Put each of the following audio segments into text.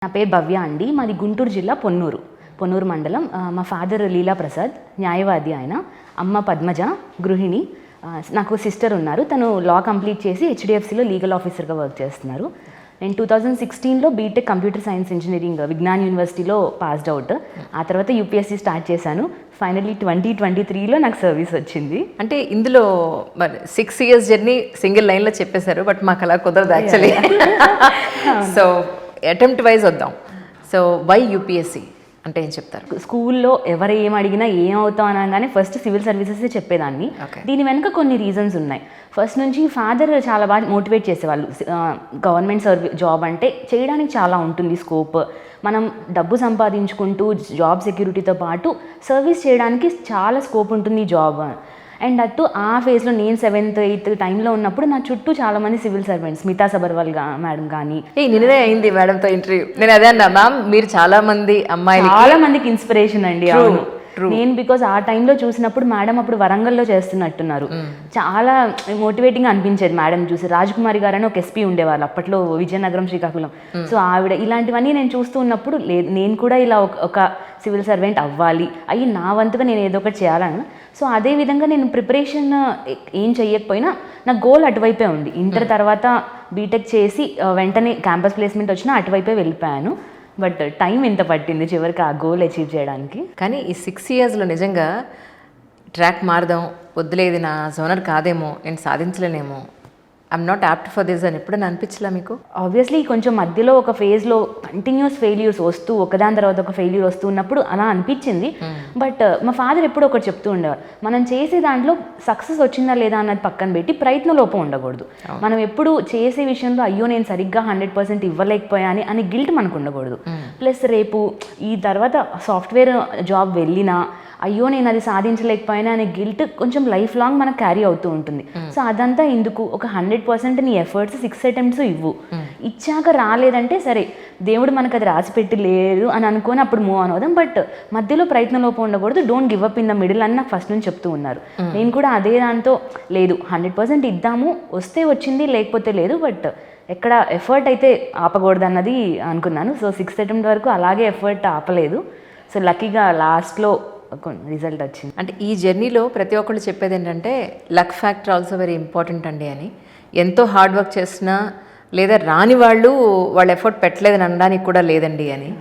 నా పేరు భవ్య అండి. మాది గుంటూరు జిల్లా పొన్నూరు మండలం. మా ఫాదర్ లీలా ప్రసాద్, న్యాయవాది ఆయన. అమ్మ పద్మజ, గృహిణి. నాకు సిస్టర్ ఉన్నారు. తను లా కంప్లీట్ చేసి హెచ్డిఎఫ్సిలో లీగల్ ఆఫీసర్గా వర్క్ చేస్తున్నారు. నేను 2016లో BTech computer science engineering Vignan యూనివర్సిటీలో పాస్డ్ అవుట్. ఆ తర్వాత యూపీఎస్సీ స్టార్ట్ చేశాను. ఫైనల్లీ 2023లో నాకు సర్వీస్ వచ్చింది. అంటే ఇందులో మరి 6 years జర్నీ సింగిల్ లైన్లో చెప్పేశారు, బట్ మాకు అలా కుదరదు యాక్చువల్లీ. సో అటెంప్ట్ వైజ్ వద్దాం. సో వై యూపీఎస్సీ అంటే ఏం చెప్తారు? స్కూల్లో ఎవరు ఏం అడిగినా ఏం అవుతాం అనగానే ఫస్ట్ సివిల్ సర్వీసెస్ చెప్పేదాన్ని. దీని వెనుక కొన్ని రీజన్స్ ఉన్నాయి. ఫస్ట్ నుంచి ఫాదర్ చాలా బాగా మోటివేట్ చేసేవాళ్ళు. గవర్నమెంట్ జాబ్ అంటే చేయడానికి చాలా ఉంటుంది స్కోప్. మనం డబ్బు సంపాదించుకుంటూ జాబ్ సెక్యూరిటీతో పాటు సర్వీస్ చేయడానికి చాలా స్కోప్ ఉంటుంది జాబ్. అండ్ అటు ఆ ఫేజ్లో నేను 7th 8th టైంలో ఉన్నప్పుడు నా చుట్టూ చాలామంది civil servants, Smita Sabharwal madam కానీ. నిన్ననే అయింది మేడంతో ఇంటర్వ్యూ. నేను అదే అన్నా, మ్యామ్ మీరు చాలా మందికి ఇన్స్పిరేషన్ అండి. అవును, నేను బికాజ్ ఆ టైంలో చూసినప్పుడు మేడం అప్పుడు వరంగల్లో చేస్తున్నట్టున్నారు. చాలా మోటివేటింగ్ అనిపించేది మేడం చూసి. రాజకుమారి గారు అని ఒక ఎస్పీ ఉండేవాళ్ళు అప్పట్లో, విజయనగరం, శ్రీకాకుళం. సో ఆవిడ ఇలాంటివన్నీ నేను చూస్తూ ఉన్నప్పుడు లేదు, నేను కూడా ఇలా ఒక సివిల్ సర్వెంట్ అవ్వాలి, అయ్యి నా వంతుగా నేను ఏదో ఒకటి చేయాలని. సో అదే విధంగా నేను ప్రిపరేషన్ ఏం చెయ్యకపోయినా నా గోల్ అటువైపే ఉంది. ఇంటర్ తర్వాత బీటెక్ చేసి వెంటనే క్యాంపస్ ప్లేస్మెంట్ వచ్చినా అటువైపే వెళ్ళిపోయాను. బట్ టైం ఎంత పట్టింది చివరికి ఆ గోల్ అచీవ్ చేయడానికి. కానీ ఈ 6 yearsలో నిజంగా ట్రాక్ మారదాం, వద్దులేదు నా జోనర్ కాదేమో, నేను సాధించలేనేమో, I'm not apt for this అని ఎప్పుడైనా అనిపించలే మీకు? ఆబ్వియస్లీ కొంచెం మధ్యలో ఒక ఫేజ్లో కంటిన్యూస్ ఫెయిల్యూర్స్ వస్తూ ఒకదాని తర్వాత ఒక ఫెయిల్యూర్ వస్తూ ఉన్నప్పుడు అలా అనిపించింది. బట్ మా ఫాదర్ ఎప్పుడు ఒకటి చెప్తూ ఉండేవారు, మనం చేసే దాంట్లో సక్సెస్ వచ్చిందా లేదా అన్నది పక్కన పెట్టి ప్రయత్న లోపం ఉండకూడదు. మనం ఎప్పుడు చేసే విషయంలో అయ్యో నేను సరిగ్గా 100% ఇవ్వలేకపోయాని అనే గిల్ట్ మనకు ఉండకూడదు. ప్లస్ రేపు ఈ తర్వాత సాఫ్ట్వేర్ జాబ్ వెళ్ళినా అయ్యో నేను అది సాధించలేకపోయినా అనే గిల్ట్ కొంచెం లైఫ్ లాంగ్ మనకు క్యారీ అవుతూ ఉంటుంది. సో అదంతా ఎందుకు, ఒక 100% నీ ఎఫర్ట్స్ 6 attempts ఇవ్వు. ఇచ్చాక రాలేదంటే సరే, దేవుడు మనకు అది రాసిపెట్టి లేదు అని అనుకొని అప్పుడు మూవ్ ఆన్ అవుదాం. బట్ మధ్యలో ప్రయత్నం లోపం ఉండకూడదు. Don't give up in the middle అని నాకు ఫస్ట్ నుంచి చెప్తూ ఉన్నారు. నేను కూడా అదే దాంతో లేదు, 100% ఇద్దాము, వస్తే వచ్చింది లేకపోతే లేదు, బట్ ఎక్కడ ఎఫర్ట్ అయితే ఆపకూడదు అన్నది అనుకున్నాను. సో 6th attempt వరకు అలాగే ఎఫర్ట్ ఆపలేదు. సో లక్కీగా లాస్ట్లో రిజల్ట్ వచ్చింది. అంటే ఈ జర్నీలో ప్రతి ఒక్కళ్ళు చెప్పేది ఏంటంటే luck factor also very important అండి అని. ఎంతో హార్డ్ వర్క్ చేసినా లేదా రాని వాళ్ళు వాళ్ళ ఎఫర్ట్ పెట్టలేదని అనడానికి కూడా లేదండి అని.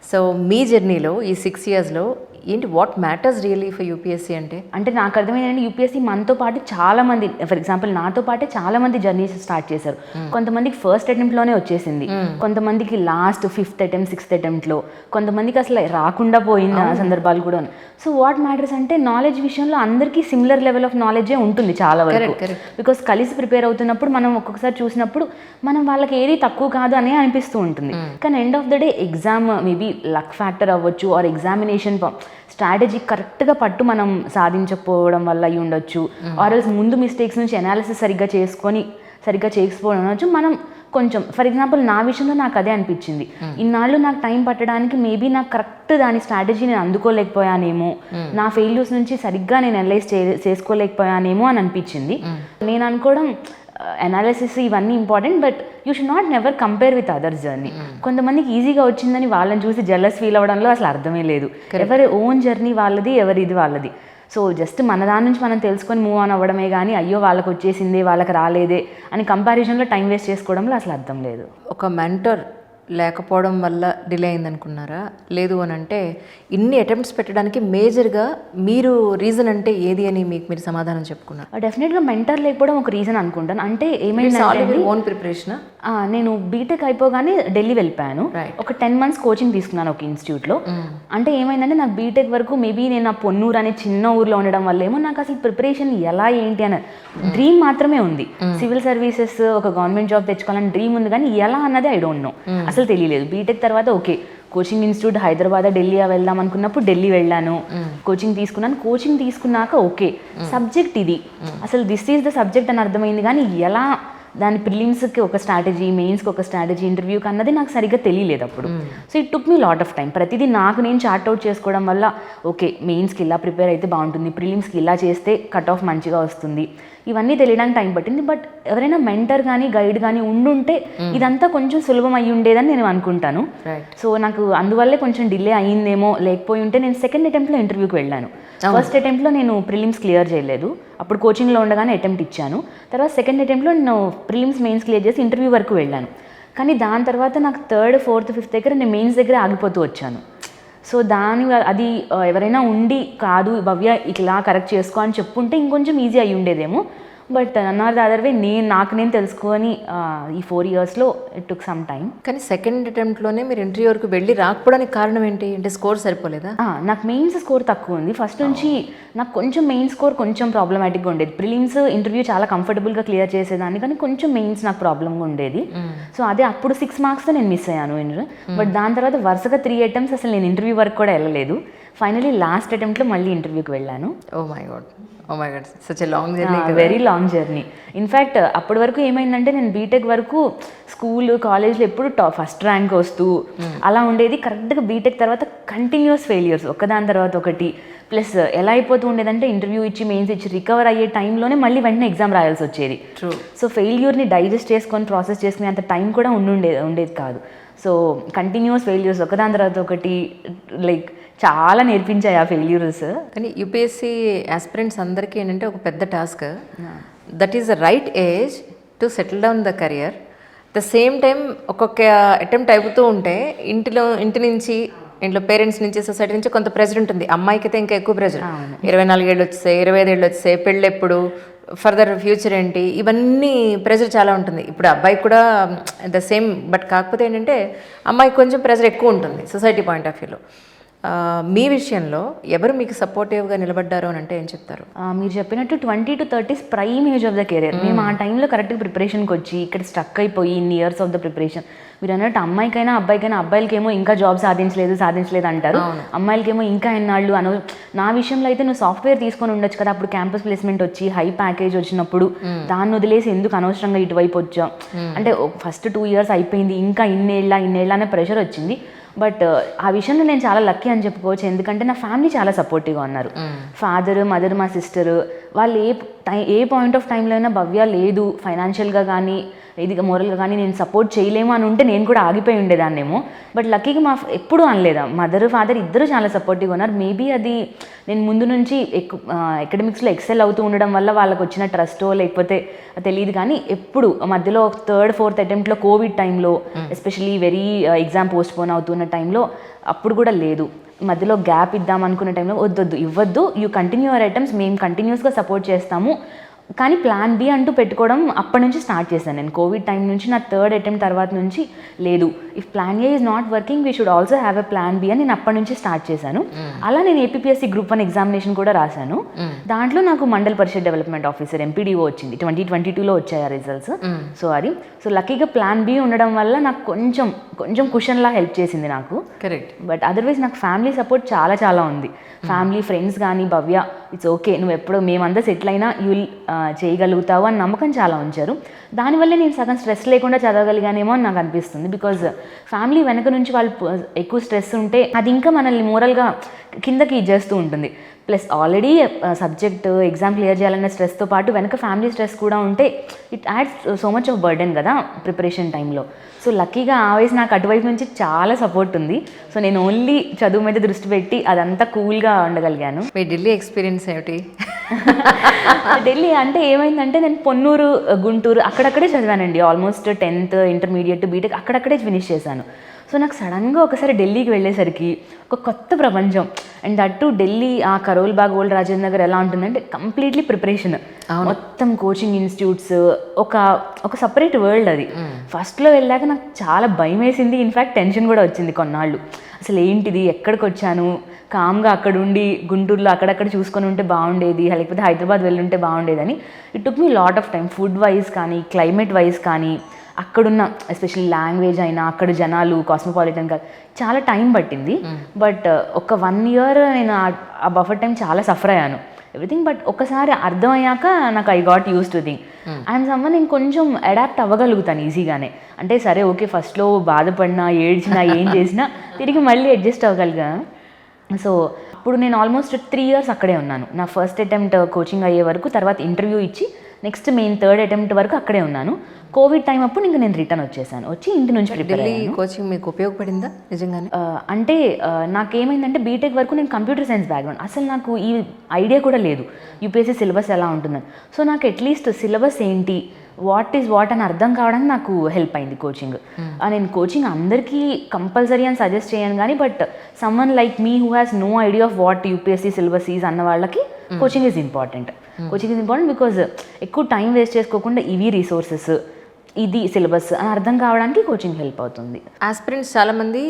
సో మీ జర్నీలో ఈ 6 yearsలో ఏంటి, what matters really for UPSC అంటే నాకు అర్థమైందండి, యూపీఎస్సీ మనతో పాటు చాలామంది, ఫర్ ఎగ్జాంపుల్ నాతో పాటే చాలామంది జర్నీస్ స్టార్ట్ చేశారు. కొంతమందికి ఫస్ట్ అటెంప్ట్లోనే వచ్చేసింది, కొంతమందికి లాస్ట్ 5th attempt 6th attemptలో, కొంతమందికి అసలు రాకుండా పోయిన సందర్భాలు కూడా ఉన్నాయి. సో వాట్ మ్యాటర్స్ అంటే నాలెడ్జ్ విషయంలో అందరికీ సిమిలర్ లెవెల్ ఆఫ్ నాలెడ్జే ఉంటుంది చాలా వరకు. బికాస్ కలిసి ప్రిపేర్ అవుతున్నప్పుడు మనం ఒక్కొక్కసారి చూసినప్పుడు మనం వాళ్ళకి ఏది తక్కువ కాదు అనే అనిపిస్తూ ఉంటుంది. కానీ end of the day exam maybe luck factor అవ్వచ్చు, ఆర్ ఎగ్జామినేషన్ స్ట్రాటజీ కరెక్ట్గా పట్టు మనం సాధించకపోవడం వల్ల అయ్యి ఉండొచ్చు, ఆర్ఎల్స్ ముందు మిస్టేక్స్ నుంచి అనాలిసిస్ సరిగ్గా చేయకపోవడం అనొచ్చు. మనం కొంచెం ఫర్ ఎగ్జాంపుల్ నా విషయంలో నాకు అదే అనిపించింది. ఇన్నాళ్ళు నాకు టైం పట్టడానికి మేబీ నాకు కరెక్ట్ దాని స్ట్రాటజీ నేను అందుకోలేకపోయానేమో, నా ఫెయిల్యూర్స్ నుంచి సరిగ్గా నేను అనలైజ్ చేసుకోలేకపోయానేమో అని అనిపించింది. నేను అనుకోవడం అనాలిసిస్ ఇవన్నీ important, but you should not never compare with others journey. కొంతమందికి ఈజీగా వచ్చిందని వాళ్ళని చూసి జెలస్ ఫీల్ అవ్వడంలో అసలు అర్థమే లేదు. ఎవరి ఓన్ జర్నీ వాళ్ళది, ఎవరిది వాళ్ళది. సో జస్ట్ మన దాని నుంచి మనం తెలుసుకొని మూవ్ ఆన్ అవ్వడమే కానీ అయ్యో వాళ్ళకి వచ్చేసిందే వాళ్ళకి రాలేదే అని కంపారిజన్లో టైం వేస్ట్ చేసుకోవడంలో అసలు అర్థం లేదు. ఒక మెంటర్ లేకపోవడం వల్ల డిలే అయిందనుకున్నారా? లేదు అని అంటే ఇన్ని అటెంప్ట్స్ పెట్టడానికి మేజర్గా మీరు రీజన్ అంటే ఏది అని మీరు సమాధానం చెప్పుకున్నారు? డెఫినెట్గా మెంటర్ లేకపోవడం ఒక రీజన్ అనుకుంటాను. అంటే ఏమైందంటే ఓన్ ప్రిపరేషన్, నేను బీటెక్ అయిపోగానే ఢిల్లీ వెళ్ళిపోయాను. ఒక 10 months కోచింగ్ తీసుకున్నాను ఒక ఇన్స్టిట్యూట్లో. అంటే ఏమైందంటే నాకు బీటెక్ వరకు మేబీ నేను ఆ పొన్నూరు అనే చిన్న ఊర్లో ఉండడం వల్ల ఏమో నాకు అసలు ప్రిపరేషన్ ఎలా ఏంటి అనే డ్రీమ్ మాత్రమే ఉంది. సివిల్ సర్వీసెస్ ఒక గవర్నమెంట్ జాబ్ తెచ్చుకోవాలని డ్రీమ్ ఉంది, కానీ ఎలా అన్నది ఐ డోంట్ నో, అసలు తెలియలేదు. బీటెక్ తర్వాత okay coaching institute Hyderabad, Delhi వెళ్దాం అనుకున్నప్పుడు ఢిల్లీ వెళ్ళాను, కోచింగ్ తీసుకున్నాను. కోచింగ్ తీసుకున్నాక ఓకే సబ్జెక్ట్ ఇది, అసలు దిస్ ఈజ్ ద సబ్జెక్ట్ అని అర్థమైంది, కానీ ఎలా దాని ప్రిలిమ్స్కి ఒక స్ట్రాటజీ, మెయిన్స్కి ఒక స్ట్రాటజీ, ఇంటర్వ్యూకి అన్నది నాకు సరిగ్గా తెలియలేదు అప్పుడు. So it took me lot of time. ప్రతిదీ నాకు నేను చార్ట్ అవుట్ చేసుకోవడం వల్ల ఓకే మెయిన్స్కి ఇలా ప్రిపేర్ అయితే బాగుంటుంది, ప్రిలిమ్స్కి ఇలా చేస్తే కట్ ఆఫ్ మంచిగా వస్తుంది, ఇవన్నీ తెలియడానికి టైం పట్టింది. బట్ ఎవరైనా మెంటర్ కానీ గైడ్ కానీ ఉండుంటే ఇదంతా కొంచెం సులభం అయ్యి ఉండేదని నేను అనుకుంటాను. సో నాకు అందువల్లే కొంచెం డిలే అయ్యిందేమో, లేకపోయి ఉంటే నేను సెకండ్ అటెంప్ట్లో ఇంటర్వ్యూకి వెళ్ళాను. ఫస్ట్ అటెంప్ట్లో నేను ప్రిలిమ్స్ క్లియర్ చేయలేదు, అప్పుడు కోచింగ్లో ఉండగానే అటెంప్ట్ ఇచ్చాను. తర్వాత సెకండ్ అటెంప్ట్లో నేను ప్రిలిమ్స్ మెయిన్స్ క్లియర్ చేసి ఇంటర్వ్యూ వరకు వెళ్ళాను. కానీ దాని తర్వాత నాకు థర్డ్ ఫోర్త్ ఫిఫ్త్ దగ్గర నేను మెయిన్స్ దగ్గర ఆగిపోతూ వచ్చాను. సో అది ఎవరైనా ఉండి కాదు భవ్య ఇట్లా కరెక్ట్ చేసుకో అని చెప్పుంటే ఇంకొంచెం ఈజీ అయ్యి ఉండేదేమో. బట్ అన్నారు అదర్ వే నాకు నేను తెలుసుకొని ఈ 4 yearsలో ఇట్ టుక్ సమ్ టైం. కానీ సెకండ్ అటెంప్ట్లోనే మీరు ఇంటర్వ్యూ వరకు వెళ్ళి రాకపోవడానికి కారణం ఏంటి అంటే స్కోర్ సరిపోలేదా? నాకు మెయిన్స్ స్కోర్ తక్కువ ఉంది. ఫస్ట్ నుంచి నాకు కొంచెం మెయిన్ స్కోర్ కొంచెం ప్రాబ్లమాటిక్గా ఉండేది. ప్రిలిమ్స్ ఇంటర్వ్యూ చాలా కంఫర్టబుల్గా క్లియర్ చేసేదాన్ని, కానీ కొంచెం మెయిన్స్ నాకు ప్రాబ్లమ్గా ఉండేది. సో అదే అప్పుడు 6 marksతో నేను మిస్ అయ్యాను. బట్ దాని తర్వాత వరుసగా 3 attempts అసలు నేను ఇంటర్వ్యూ వరకు కూడా వెళ్ళలేదు. ఫైనలీ లాస్ట్ అటెంప్ట్లో మళ్ళీ ఇంటర్వ్యూకి వెళ్ళాను. Oh my god such a long journey. Very long journey. In fact అప్పటి వరకు ఏమైందంటే నేను బీటెక్ వరకు స్కూల్ కాలేజ్లో ఎప్పుడు ఫస్ట్ ర్యాంక్ వస్తూ అలా ఉండేది. కరెక్ట్గా బీటెక్ తర్వాత కంటిన్యూస్ ఫెయిల్యూర్స్ ఒకదాని తర్వాత ఒకటి. ప్లస్ ఎలా అయిపోతూ ఉండేదంటే ఇంటర్వ్యూ ఇచ్చి మెయిన్స్ ఇచ్చి రికవర్ అయ్యే టైంలోనే మళ్ళీ వెంటనే ఎగ్జామ్ రాయాల్సి వచ్చేది. సో ఫెయిల్యూర్ని డైజెస్ట్ చేసుకొని ప్రాసెస్ చేసుకునే అంత టైం కూడా ఉండేది కాదు. సో కంటిన్యూస్ ఫెయిల్యూర్స్ ఒకదాని తర్వాత ఒకటి లైక్ చాలా నేర్పించాయి ఆ ఫెయిల్యూర్స్. కానీ యూపీఎస్సీ ఆస్పిరెంట్స్ అందరికీ ఏంటంటే ఒక పెద్ద task. That is the right age to settle down the career. The same time ఒక్కొక్క అటెంప్ట్ అయిపోతూ ఉంటే ఇంట్లో పేరెంట్స్ నుంచి సొసైటీ నుంచి కొంత ప్రెజర్ ఉంటుంది. అమ్మాయికి అయితే ఇంకా ఎక్కువ ప్రెజర్. 24 ఏళ్ళు వచ్చేసాయి, 25 ఏళ్ళు వచ్చేసాయి, పెళ్ళి ఎప్పుడు, ఫర్దర్ ఫ్యూచర్ ఏంటి, ఇవన్నీ ప్రెజర్ చాలా ఉంటుంది. ఇప్పుడు అబ్బాయికి కూడా ద సేమ్. బట్ కాకపోతే ఏంటంటే అమ్మాయికి కొంచెం ప్రెజర్ ఎక్కువ ఉంటుంది సొసైటీ పాయింట్ ఆఫ్ వ్యూలో. మీ విషయంలో ఎవరు మీకు సపోర్టివ్గా నిలబడ్డారు అని అంటే ఏం చెప్తారు? మీరు చెప్పినట్టు 20 to 30 prime age of the career. మేము ఆ టైంలో కరెక్ట్గా ప్రిపరేషన్కి వచ్చి ఇక్కడ స్టక్ అయిపోయి ఇన్ని ఇయర్స్ ఆఫ్ ద ప్రిపరేషన్. మీరు అన్నట్టు అమ్మాయికైనా అబ్బాయికైనా, అబ్బాయిలకేమో ఇంకా జాబ్ సాధించలేదు అంటారు, అమ్మాయిలకేమో ఇంకా ఎన్నాళ్ళు నా విషయంలో అయితే నువ్వు సాఫ్ట్వేర్ తీసుకొని ఉండొచ్చు కదా, అప్పుడు క్యాంపస్ ప్లేస్మెంట్ వచ్చి హై ప్యాకేజ్ వచ్చినప్పుడు దాన్ని వదిలేసి ఎందుకు అనవసరంగా ఇటువైపు వచ్చావు అంటే ఫస్ట్ 2 years అయిపోయింది, ఇంకా ఇన్నేళ్ళ అనే ప్రెషర్ వచ్చింది. బట్ ఆ విషయంలో నేను చాలా లక్కీ అని చెప్పుకోవచ్చు. ఎందుకంటే నా ఫ్యామిలీ చాలా సపోర్టివ్గా ఉన్నారు. ఫాదర్, మదర్, మా సిస్టర్ వాళ్ళు ఏ పాయింట్ ఆఫ్ టైంలో అయినా భవ్య లేదు ఫైనాన్షియల్గా కానీ ఇది మోరల్గా కానీ నేను సపోర్ట్ చేయలేము అని ఉంటే నేను కూడా ఆగిపోయి ఉండేదాన్నేమో. బట్ లక్కీగా ఎప్పుడూ అనలేదా, మదర్ ఫాదర్ ఇద్దరు చాలా సపోర్టివ్గా ఉన్నారు. మేబీ అది నేను ముందు నుంచి ఎకడమిక్స్లో ఎక్సెల్ అవుతూ ఉండడం వల్ల వాళ్ళకి వచ్చిన ట్రస్టో లేకపోతే తెలియదు, కానీ ఎప్పుడు మధ్యలో 3rd 4th అటెంప్ట్లో కోవిడ్ టైంలో ఎస్పెషలీ వెరీ ఎగ్జామ్ పోస్ట్పోన్ అవుతున్న టైంలో అప్పుడు కూడా లేదు. మధ్యలో గ్యాప్ ఇద్దాం అనుకునే టైంలో ఇవ్వద్దు, యూ కంటిన్యూ యువర్ అటెంప్ట్స్, మేము కంటిన్యూస్గా సపోర్ట్ చేస్తాము, కానీ ప్లాన్ బి అంటూ పెట్టుకోవడం అప్పటి నుంచి స్టార్ట్ చేశాను నేను. కోవిడ్ టైం నుంచి నా 3rd అటెంప్ట్ తర్వాత నుంచి లేదు, if plan A is not working we should also have a plan B అని నేను అప్పటి నుంచి స్టార్ట్ చేశాను. అలా నేను ఏపీఎస్సీ గ్రూప్ 1 ఎగ్జామినేషన్ కూడా రాశాను. దాంట్లో నాకు మండల్ పరిషత్ డెవలప్మెంట్ ఆఫీసర్ MPDO వచ్చింది. 2022లో వచ్చాయి ఆ రిజల్ట్స్. సో లక్కీగా ప్లాన్ బి ఉండడం వల్ల నాకు కొంచెం కుషన్లా హెల్ప్ చేసింది నాకు. కరెక్ట్. బట్ అదర్వైజ్ నాకు ఫ్యామిలీ సపోర్ట్ చాలా ఉంది. ఫ్యామిలీ, ఫ్రెండ్స్ కానీ భవ్య ఇట్స్ ఓకే, నువ్వు ఎప్పుడో మేమంతా సెటిల్ అయినా యూ చేయగలుగుతావు అని నమ్మకం చాలా ఉంచారు. దానివల్లే నేను సగం స్ట్రెస్ లేకుండా చదవగలిగానేమో అని నాకు అనిపిస్తుంది. బికాజ్ ఫ్యామిలీ వెనక నుంచి వాళ్ళు ఎక్కువ స్ట్రెస్ ఉంటే అది ఇంకా మనల్ని మోరల్గా కిందకి చేస్తూ ఉంటుంది. Plus already subject exam clear చేయాలన్న స్ట్రెస్తో పాటు వెనక ఫ్యామిలీ స్ట్రెస్ కూడా ఉంటే it adds so much of burden కదా ప్రిపరేషన్ టైంలో. సో లక్కీగా ఆ వయసు నాకు అటువైపు నుంచి చాలా సపోర్ట్ ఉంది. సో నేను ఓన్లీ చదువు మీద దృష్టి పెట్టి అదంతా కూల్గా ఉండగలిగాను. మీ ఢిల్లీ ఎక్స్పీరియన్స్ ఏమిటి? ఢిల్లీ అంటే ఏమైందంటే నేను పొన్నూరు, గుంటూరు అక్కడక్కడే చదివానండి. ఆల్మోస్ట్ 10th ఇంటర్మీడియట్ బీటెక్ అక్కడక్కడే ఫినిష్ చేశాను. సో నాకు సడన్గా ఒకసారి ఢిల్లీకి వెళ్ళేసరికి ఒక కొత్త ప్రపంచం. అండ్ అటు ఢిల్లీ ఆ కరోల్ బాగ్, ఓల్డ్ రాజేంద్ర నగర్ ఎలా ఉంటుందంటే కంప్లీట్లీ ప్రిపరేషన్, మొత్తం కోచింగ్ ఇన్స్టిట్యూట్స్, ఒక సపరేట్ వరల్డ్ అది. ఫస్ట్లో వెళ్ళాక నాకు చాలా భయం వేసింది, ఇన్ఫ్యాక్ట్ టెన్షన్ కూడా వచ్చింది కొన్నాళ్ళు. అసలు ఏంటిది, ఎక్కడికి వచ్చాను, కామ్గా అక్కడ ఉండి గుంటూరులో అక్కడక్కడ చూసుకొని ఉంటే బాగుండేది, లేకపోతే హైదరాబాద్ వెళ్ళుంటే బాగుండేదని. It took me lot of time, food wise కానీ క్లైమేట్ వైజ్ కానీ అక్కడున్న ఎస్పెషల్లీ లాంగ్వేజ్ అయినా అక్కడ జనాలు కాస్మోపాలిటన్ చాలా టైం పట్టింది. బట్ ఒక 1 year నేను ఆ బఫర్ టైం చాలా సఫర్ అయ్యాను ఎవ్రీథింగ్. బట్ ఒకసారి అర్థమయ్యాక నాకు I got use to thing and someone నేను కొంచెం అడాప్ట్ అవ్వగలుగుతాను ఈజీగానే. అంటే సరే ఓకే, ఫస్ట్లో బాధపడినా ఏడ్చినా ఏం చేసినా తిరిగి మళ్ళీ అడ్జస్ట్ అవ్వగలిగాను. సో అప్పుడు నేను ఆల్మోస్ట్ 3 years అక్కడే ఉన్నాను. నా ఫస్ట్ అటెంప్ట్ కోచింగ్ అయ్యే వరకు, తర్వాత ఇంటర్వ్యూ ఇచ్చి నెక్స్ట్ మెయిన్ థర్డ్ అటెంప్ట్ వరకు అక్కడే ఉన్నాను. కోవిడ్ టైం అప్పుడు ఇంకా నేను రిటర్న్ వచ్చేసాను, వచ్చి ఇంటి నుంచి ప్రిపేర్ ఢిల్లీ కోచింగ్ మీకు ఉపయోగపడిందా నిజంగానే? అంటే నాకేమైందంటే బీటెక్ వరకు నేను కంప్యూటర్ సైన్స్ బ్యాక్గ్రౌండ్, అసలు నాకు ఈ ఐడియా కూడా లేదు యూపీఎస్సీ సిలబస్ ఎలా ఉంటుందని. సో నాకు అట్లీస్ట్ సిలబస్ ఏంటి, వాట్ ఈజ్ వాట్ అని అర్థం కావడానికి నాకు హెల్ప్ అయింది కోచింగ్. నేను కోచింగ్ అందరికీ కంపల్సరీ అని సజెస్ట్ చేయను కానీ, but someone like me who has no idea of what UPSC syllabus is అన్న వాళ్ళకి coaching is important. Coaching is important because ఎక్కువ టైం వేస్ట్ చేసుకోకుండా ఇవి రిసోర్సెస్, ఇది సిలబస్ అని అర్థం కావడానికి కోచింగ్ హెల్ప్ అవుతుంది. ఆస్పిరెంట్స్ చాలామంది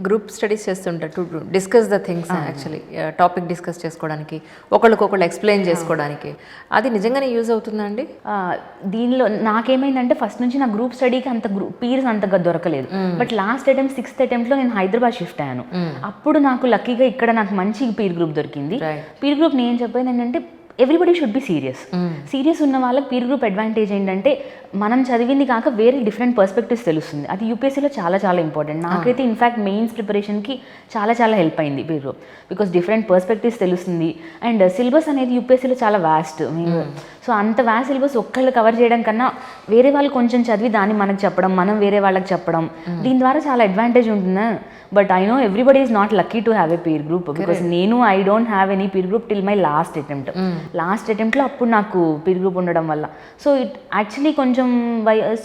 గ్రూప్ స్టడీస్ చేస్తుంటారు to discuss the things, actually topic discuss చేసుకోవడానికి, ఒకళ్ళకొకళ్ళు ఎక్స్ప్లెయిన్ చేసుకోవడానికి. అది నిజంగానే యూజ్ అవుతుందా అండి? దీనిలో నాకేమైందంటే ఫస్ట్ నుంచి నా గ్రూప్ స్టడీకి అంత పీర్స్ అంతగా దొరకలేదు. బట్ లాస్ట్ అటెంప్ట్ 6th అటెంప్ట్లో నేను హైదరాబాద్ షిఫ్ట్ అయ్యాను. అప్పుడు నాకు లక్కీగా ఇక్కడ నాకు మంచి పీర్ గ్రూప్ దొరికింది. పీర్ గ్రూప్ నేను చెప్పేది ఏంటంటే ఎవ్రీబడి షుడ్ బి సీరియస్ ఉన్న వాళ్ళకి పీర్ గ్రూప్ అడ్వాంటేజ్ ఏంటంటే మనం చదివింది కాక వేరే డిఫరెంట్ పర్స్పెక్టివ్స్ తెలుస్తుంది. అది యూపీఎస్సీలో చాలా చాలా ఇంపార్టెంట్. నాకైతే ఇన్ఫ్యాక్ట్ మెయిన్స్ ప్రిపరేషన్కి చాలా చాలా హెల్ప్ అయింది peer group, because different perspectives తెలుస్తుంది. అండ్ సిలబస్ అనేది యూపీఎస్సీలో చాలా వాస్ట్. సో అంత వాస్ట్ సిలబస్ ఒక్కళ్ళు కవర్ చేయడం కన్నా వేరే వాళ్ళు కొంచెం చదివి దాన్ని మనకు చెప్పడం, మనం వేరే వాళ్ళకి చెప్పడం, దీని ద్వారా చాలా అడ్వాంటేజ్ ఉంటుంది. But I know everybody is not lucky to have a peer group, because నేను I don't have any peer group till my last అటెంప్ట్లో అప్పుడు నాకు పీర్ గ్రూప్ ఉండడం వల్ల. సో ఇట్ యాక్చువల్లీ కొంచెం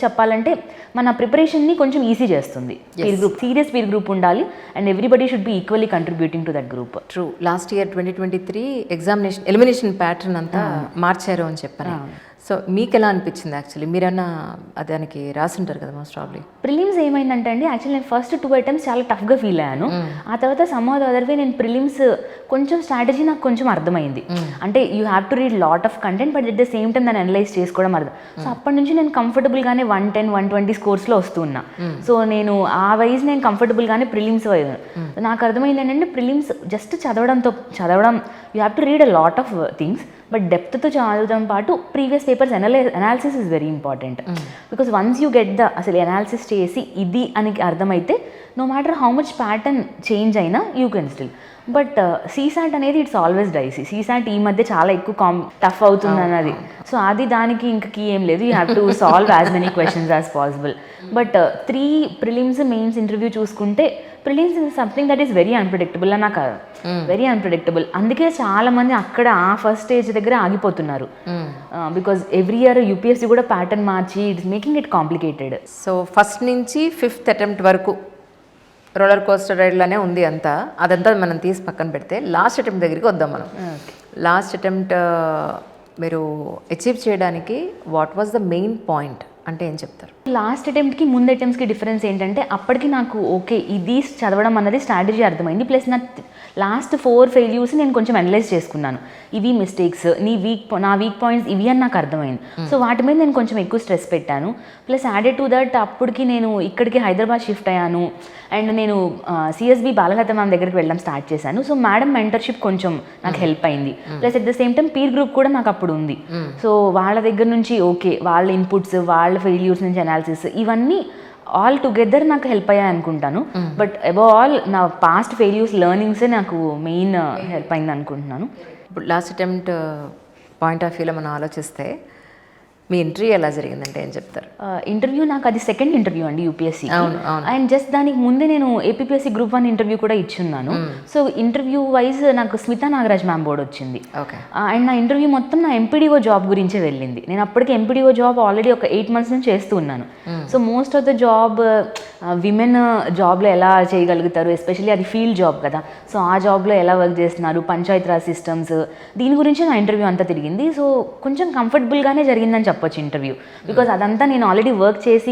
చెప్పాలంటే మన ప్రిపరేషన్ని కొంచెం ఈజీ చేస్తుంది peer group. Serious peer group ఉండాలి and everybody should be equally contributing to that group. True. Last year 2023 examination elimination pattern అంతా మార్చారు అని చెప్పారు. సో మీకు ఎలా అనిపించింది? యాక్చువల్లీ మీరన్నా దానికి రాసింటారు కదా మోస్ట్ ప్రాబ్లీ. ప్రిలిమ్స్ ఏమైందంటే అండి, యాక్చువల్లీ నేను ఫస్ట్ 2 అటెంప్ట్స్ చాలా టఫ్గా ఫీల్ అయ్యాను. ఆ తర్వాత సమ్ ఆర్ అదర్ వే నేను ప్రిలిమ్స్ కొంచెం స్ట్రాటజీ నాకు కొంచెం అర్థమైంది. అంటే you have to read lot of content but at the same time దాన్ని అనలైజ్ చేసుకోవడం అర్థం. సో అప్పటి నుంచి నేను కంఫర్టబుల్గానే 110, 120 స్కోర్స్లో వస్తూ ఉన్నా. సో నేను ఆ వైజ్ నేను కంఫర్టబుల్గానే ప్రిలిమ్స్ నాకు అర్థమైంది ఏంటంటే ప్రిలిమ్స్ జస్ట్ చదవడం you have to read a lot of things, but డెప్త్తో చదవడం పాటు previous papers analysis is very important. Because once you get అసలు అనాలిసిస్ చేసి ఇది అని అర్థమైతే no matter how much pattern change అయినా you can still. But CSAT అనేది ఇట్స్ ఆల్వేస్ డైసీ. సీసాట్ ఈ మధ్య చాలా ఎక్కువ టఫ్ అవుతుంది అన్నది. సో అది దానికి ఇంకా కీ ఏం లేదు, you have to solve as many questions as possible. But 3 prelims mains interview చూసుకుంటే prelims is something that is very unpredictable అని నాకు వెరీ అన్ప్రెడిక్టబుల్. అందుకే చాలా మంది అక్కడ ఆ ఫస్ట్ స్టేజ్ దగ్గర ఆగిపోతున్నారు. బికాజ్ ఎవ్రీ ఇయర్ యూపీఎస్సీ కూడా pattern March it's making it complicated. So first నుంచి 5th అటెంప్ట్ వరకు రోలర్ కోస్టర్ రైడ్లోనే ఉంది అంతా. అదంతా మనం తీసి పక్కన పెడితే లాస్ట్ అటెంప్ట్ దగ్గరికి వద్దాం మనం. లాస్ట్ అటెంప్ట్ మీరు అచీవ్ చేయడానికి what was the main point అంటే ఏం చెప్తారు? లాస్ట్ అటెంప్ట్కి ముందు అటెంప్ట్స్కి డిఫరెన్స్ ఏంటంటే అప్పటికి నాకు ఓకే ఇది చదవడం అన్నది స్ట్రాటజీ అర్థమైంది. ప్లస్ నా లాస్ట్ 4 ఫెయిల్యూర్స్ నేను కొంచెం అనలైజ్ చేసుకున్నాను. ఇవి మిస్టేక్స్, నా వీక్ పాయింట్స్ ఇవి అని నాకు అర్థమైంది. సో వాటి మీద నేను కొంచెం ఎక్కువ స్ట్రెస్ పెట్టాను. ప్లస్ యాడెడ్ టు దట్ అప్పటికి నేను ఇక్కడికి హైదరాబాద్ షిఫ్ట్ అయ్యాను అండ్ నేను సిఎస్బి బాలలత మ్యామ్ దగ్గరికి వెళ్ళడం స్టార్ట్ చేశాను. సో మేడం మెంటర్షిప్ కొంచెం నాకు హెల్ప్ అయింది. Plus at the same time peer group కూడా నాకు అప్పుడు ఉంది. సో వాళ్ళ దగ్గర నుంచి ఓకే వాళ్ళ ఇన్పుట్స్, వాళ్ళ ఫెయిల్యూర్స్ నుంచి అనాలిసిస్ ఇవన్నీ ఆల్ టుగెదర్ నాకు హెల్ప్ అయ్యాయి అనుకుంటాను. బట్ అబౌవ్ ఆల్ నా పాస్ట్ ఫెయిల్యూర్స్ లెర్నింగ్సే నాకు మెయిన్ హెల్ప్ అయింది అనుకుంటున్నాను. ఇప్పుడు లాస్ట్ అటెంప్ట్ పాయింట్ ఆఫ్ వ్యూలో మనం ఆలోచిస్తే మీ ఇంటర్వ్యూ ఎలా జరిగిందంటే ఏం చెప్తారు? ఇంటర్వ్యూ నాకు అది సెకండ్ ఇంటర్వ్యూ అండి యూపీఎస్సీ. అండ్ జస్ట్ దానికి ముందే నేను ఏపీఎస్సీ గ్రూప్ 1 ఇంటర్వ్యూ కూడా ఇచ్చున్నాను. సో ఇంటర్వ్యూ వైజ్ నాకు స్మితా నాగరాజ్ మ్యామ్ బోర్డ్ వచ్చింది. అండ్ నా ఇంటర్వ్యూ మొత్తం నా ఎంపీడీఓ జాబ్ గురించే వెళ్ళింది. నేను అప్పటికి ఎంపీడీఓ జాబ్ ఆల్రెడీ ఒక 8 months నుంచి చేస్తూ ఉన్నాను. So most of the job women జాబ్లో ఎలా చేయగలుగుతారు, ఎస్పెషల్లీ అది ఫీల్డ్ జాబ్ కదా. సో ఆ జాబ్లో ఎలా వర్క్ చేస్తున్నారు, పంచాయతీరాజ్ సిస్టమ్స్, దీని గురించి నా ఇంటర్వ్యూ అంతా తిరిగింది. సో కొంచెం కంఫర్టబుల్గానే జరిగిందని చెప్పొచ్చు ఇంటర్వ్యూ. బికాజ్ అదంతా నేను ఆల్రెడీ వర్క్ చేసి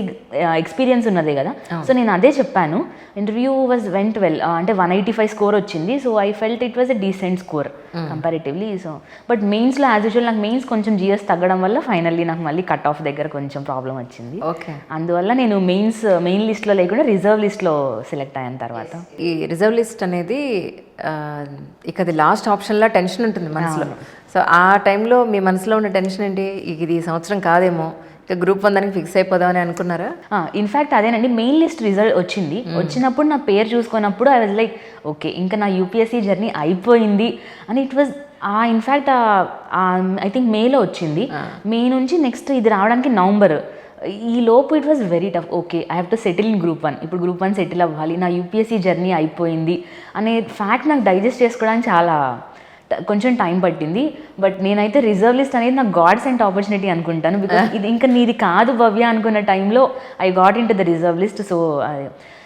ఎక్స్పీరియన్స్ ఉన్నదే కదా. సో నేను అదే చెప్పాను. Interview went well. అంటే 185 స్కోర్ వచ్చింది. So I felt it was a decent score comparatively. So but మెయిన్స్లో యాజ్ యూజువల్ నాకు మెయిన్స్ కొంచెం జిఎస్ తగ్గడం వల్ల ఫైనల్లీ నాకు మళ్ళీ కట్ ఆఫ్ దగ్గర కొంచెం ప్రాబ్లం వచ్చింది. అందువల్ల నేను మెయిన్ లిస్ట్లో లేకుండా రిజర్వ్ లిస్ట్లో సెలెక్ట్ అయిన తర్వాత. ఈ రిజర్వ్ లిస్ట్ అనేది ఇక అది లాస్ట్ ఆప్షన్లా టెన్షన్ ఉంటుంది మనసులో. సో ఆ టైంలో మీ మనసులో ఉన్న టెన్షన్ ఏంటి? ఇది ఈ సంవత్సరం కాదేమో, ఇక గ్రూప్ 1 దానికి ఫిక్స్ అయిపోదామని అనుకున్నారా? ఇన్ఫ్యాక్ట్ అదేనండి, మెయిన్ లిస్ట్ రిజల్ట్ వచ్చినప్పుడు నా పేరు చూసుకున్నప్పుడు ఐ వాజ్ లైక్ ఓకే ఇంకా నా యూపీఎస్సీ జర్నీ అయిపోయింది అని. It was in fact I think మేలో వచ్చింది. మే నుంచి నెక్స్ట్ ఇది రావడానికి నవంబర్. ఈ లోపు it was very tough. Okay, I have to settle in group 1. ఇప్పుడు గ్రూప్ 1 సెటిల్ అవ్వాలి, నా యూపీఎస్సీ జర్నీ అయిపోయింది అనే ఫ్యాక్ట్ నాకు డైజెస్ట్ చేసుకోవడానికి చాలా కొంచెం టైం పట్టింది. బట్ నేనైతే రిజర్వ్ లిస్ట్ అనేది నాకు గాడ్ సెంట్ ఆపర్చునిటీ అనుకుంటాను. బికాస్ ఇది ఇంకా నీది కాదు భవ్య అనుకున్న టైంలో I got in to the reserve list. So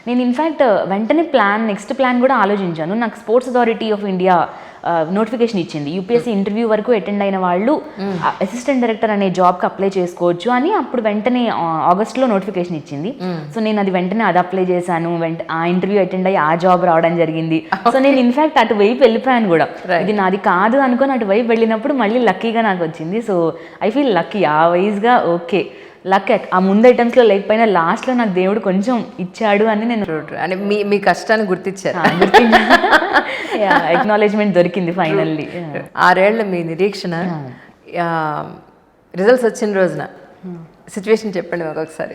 నేను ఇన్ఫ్యాక్ట్ వెంటనే నెక్స్ట్ ప్లాన్ కూడా ఆలోచించాను. నాకు sports authority of India notification ఇచ్చింది, యూపీఎస్సీ ఇంటర్వ్యూ వరకు అటెండ్ అయిన వాళ్ళు అసిస్టెంట్ డైరెక్టర్ అనే జాబ్కి అప్లై చేసుకోవచ్చు అని అప్పుడు వెంటనే ఆగస్ట్లో నోటిఫికేషన్ ఇచ్చింది. సో నేను వెంటనే అది అప్లై చేశాను, ఆ ఇంటర్వ్యూ అటెండ్ అయ్యి ఆ జాబ్ రావడం జరిగింది. సో నేను ఇన్ఫ్యాక్ట్ అటువైపు వెళ్ళిపోయాను కూడా. ఇది నాది కాదు అనుకొని అటువైపు వెళ్ళినప్పుడు మళ్ళీ లక్కీగా నాకు వచ్చింది. సో ఐ ఫీల్ లక్కీ ఆ వైజ్గా. ఓకే, లక్ ఆ ముందు ఐటమ్స్లో లేకపోయినా లాస్ట్లో నాకు దేవుడు కొంచెం ఇచ్చాడు అని నేను అంటే మీ కష్టాన్ని గుర్తించారు. ఎక్నాలెడ్జ్మెంట్ దొరికింది ఫైనల్లీ. 6 ఏళ్ల మీ నిరీక్షణ, రిజల్ట్స్ వచ్చిన రోజున సిచ్యువేషన్ చెప్పండి మాకు ఒకసారి.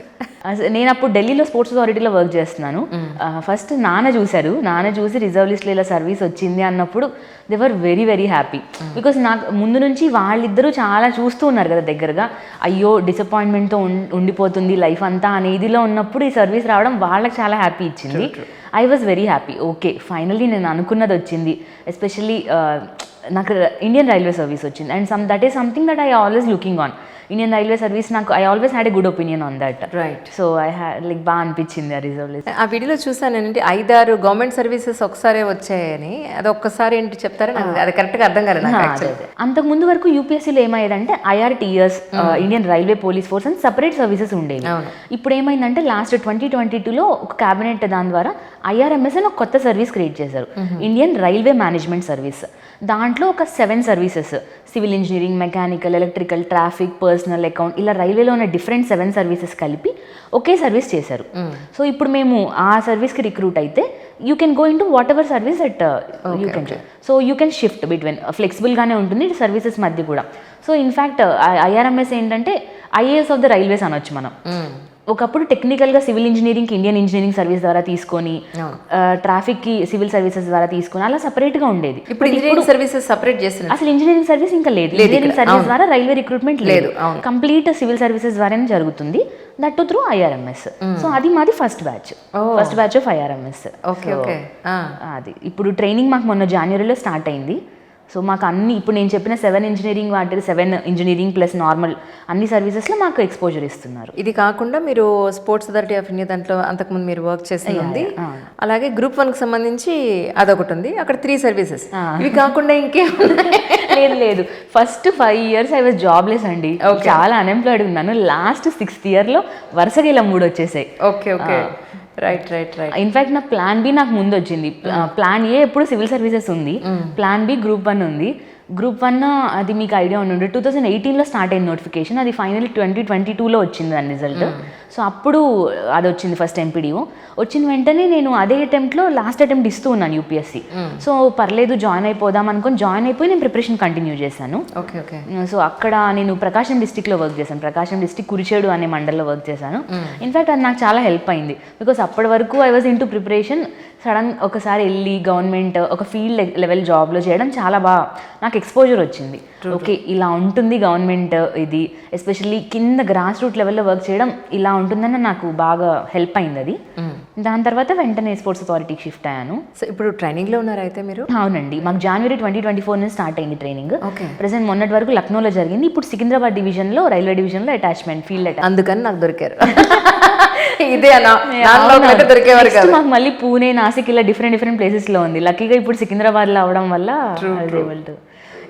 నేను అప్పుడు ఢిల్లీలో స్పోర్ట్స్ అథారిటీలో వర్క్ చేస్తున్నాను. ఫస్ట్ నాన్న చూసి రిజర్వ్ లిస్ట్లో ఇలా సర్వీస్ వచ్చింది అన్నప్పుడు they were very very happy. Because నాకు ముందు నుంచి వాళ్ళిద్దరూ చాలా చూస్తూ ఉన్నారు కదా దగ్గరగా. అయ్యో డిసప్పాయింట్మెంట్తో ఉండిపోతుంది లైఫ్ అంతా అనే ఇదిలో ఉన్నప్పుడు ఈ సర్వీస్ రావడం వాళ్ళకి చాలా హ్యాపీ ఇచ్చింది. I was very happy. Okay, finally నేను అనుకున్నది వచ్చింది. ఎస్పెషల్లీ నాకు ఇండియన్ రైల్వే సర్వీస్ వచ్చింది. And that is something that I always looking on. Indian railway service నాకు I always had a good opinion on that. Right. So I had like బాగా అనిపించింది ఆ reserve list. ఆ వీడియోలో చూసాను ఏంటంటే 5-6 గవర్నమెంట్ సర్వీసెస్ ఒకసారే వచ్చాయని. అది ఒక్కసారి ఏంటి చెప్తారా? అది కరెక్ట్గా అర్థం కాలేదు నాకు. అంతకు ముందు వరకు యూపీఎస్సీలో ఏమయ్యేదంటే IRTS, Indian railway police force అని సపరేట్ సర్వీసెస్ ఉండేవి. ఇప్పుడు ఏమైందంటే లాస్ట్ 2022లో ఒక క్యాబినెట్ దాని ద్వారా IRMS అని ఒక కొత్త సర్వీస్ క్రియేట్ చేశారు, ఇండియన్ రైల్వే మేనేజ్మెంట్ సర్వీస్. దాంట్లో ఒక 7 services, civil engineering, mechanical, electrical, traffic, personal account, ఇలా రైల్వేలో ఉన్న డిఫరెంట్ 7 సర్వీసెస్ కలిపి ఒకే సర్వీస్ చేశారు. సో ఇప్పుడు మేము ఆ సర్వీస్కి రిక్రూట్ అయితే you can go into whatever service at you can. So you can shift between, ఫ్లెక్సిబుల్గానే ఉంటుంది సర్వీసెస్ మధ్య కూడా. సో ఇన్ఫ్యాక్ట్ IRMS ఏంటంటే IAS ఆఫ్ ద రైల్వేస్ అనొచ్చు మనం. ఒకప్పుడు టెక్నికల్గా సివిల్ ఇంజనీరింగ్కి ఇండియన్ ఇంజనీరింగ్ సర్వీస్ ద్వారా తీసుకొని, ట్రాఫిక్కి సివిల్ సర్వీసెస్ ద్వారా తీసుకొని అలా సపరేట్గా ఉండేది. ఇప్పుడు ఇంజనీరింగ్ సర్వీసెస్ సపరేట్ చేస్తున్నారు. అసలు ఇంజనీరింగ్ సర్వీస్ ఇంకా లేదు. ఇంజనీరింగ్ సర్వీస్ ద్వారా రైల్వే రిక్రూట్మెంట్ లేదు, కంప్లీట్ సివిల్ సర్వీసెస్ ద్వారానే జరుగుతుంది. That through IRMS. సో అది మాది ఫస్ట్ బ్యాచ్ ఆఫ్ IRMS. అది ఇప్పుడు ట్రైనింగ్ మాకు మొన్న జనవరిలో స్టార్ట్ అయింది. సో మాకు అన్ని ఇప్పుడు నేను చెప్పిన 7 ఇంజనీరింగ్ వాటి 7 ఇంజనీరింగ్ ప్లస్ నార్మల్ అన్ని సర్వీసెస్లో మాకు ఎక్స్పోజర్ ఇస్తున్నారు. ఇది కాకుండా మీరు స్పోర్ట్స్ అథారిటీ ఆఫ్ ఇండియా దాంట్లో అంతకుముందు మీరు వర్క్ చేసింది, అలాగే గ్రూప్ 1కి సంబంధించి అదొకటి ఉంది, అక్కడ 3 సర్వీసెస్. ఇవి కాకుండా ఇంకేం లేదు. First 5 years I was jobless అండి. చాలా అన్ఎంప్లాయిడ్ ఉన్నాను. లాస్ట్ 6th yearలో వరుసగా ఇలా 3 వచ్చేసాయి. ఓకే. రైట్. ఇన్ఫాక్ట్ నా ప్లాన్ బి నాకు ముందు వచ్చింది. ప్లాన్ ఏ ఎప్పుడు సివిల్ సర్వీసెస్ ఉంది, ప్లాన్ బి గ్రూప్ 1 ఉంది. గ్రూప్ 1 అది మీకు ఐడియా ఉండి 2018లో స్టార్ట్ అయింది నోటిఫికేషన్. అది ఫైనల్ 2022లో వచ్చింది దాని రిజల్ట్. సో అప్పుడు అది వచ్చింది ఫస్ట్ MPDO. వచ్చిన వెంటనే నేను అదే అటెంప్ట్లో లాస్ట్ అటెంప్ట్ ఇస్తూ ఉన్నాను UPSC. సో పర్లేదు జాయిన్ అయిపోదాం అనుకుని జాయిన్ అయిపోయి నేను ప్రిపరేషన్ కంటిన్యూ చేశాను. ఓకే. సో అక్కడ నేను ప్రకాశం డిస్టిక్లో వర్క్ చేశాను. ప్రకాశం డిస్టిక్ కురిచేడు అనే మండల్లో వర్క్ చేశాను. ఇన్ఫాక్ట్ అది నాకు చాలా హెల్ప్ అయింది. బికాస్ అప్పటి వరకు I was in to preparation. Sudden ఒకసారి వెళ్ళి గవర్నమెంట్ ఒక ఫీల్డ్ లెవెల్ జాబ్లో చేయడం చాలా బాగా నాకు ఎక్స్పోజర్ వచ్చింది. ఓకే, ఇలా ఉంటుంది గవర్నమెంట్ ఇది, ఎస్పెషల్లీ కింద గ్రాస్ రూట్ లెవెల్లో వర్క్ చేయడం ఇలా ఉంటుందని నాకు బాగా హెల్ప్ అయింది అది. దాని తర్వాత వెంటనే స్పోర్ట్స్ అథారిటీకి షిఫ్ట్ అయ్యాను. సో ఇప్పుడు ట్రైనింగ్లో ఉన్నారు అయితే మీరు? అవునండి, మాకు జనవరి 2024 నుంచి స్టార్ట్ అయింది ట్రైనింగ్. ప్రెసెంట్ మొన్నటి వరకు లక్నోలో జరిగింది. ఇప్పుడు సికింద్రాబాద్ డివిజన్లో, రైల్వే డివిజన్లో అటాచ్మెంట్ ఫీల్డ్ అటాచ్. అందుకని నాకు దొరికారు. ఇదే దొరికేవారు కాదు. మాకు మళ్ళీ పూణే, నాసిక్ ఇలా డిఫరెంట్ ప్లేసెస్లో ఉంది. లక్కీగా ఇప్పుడు సికింద్రాబాద్లో అవడం వల్ల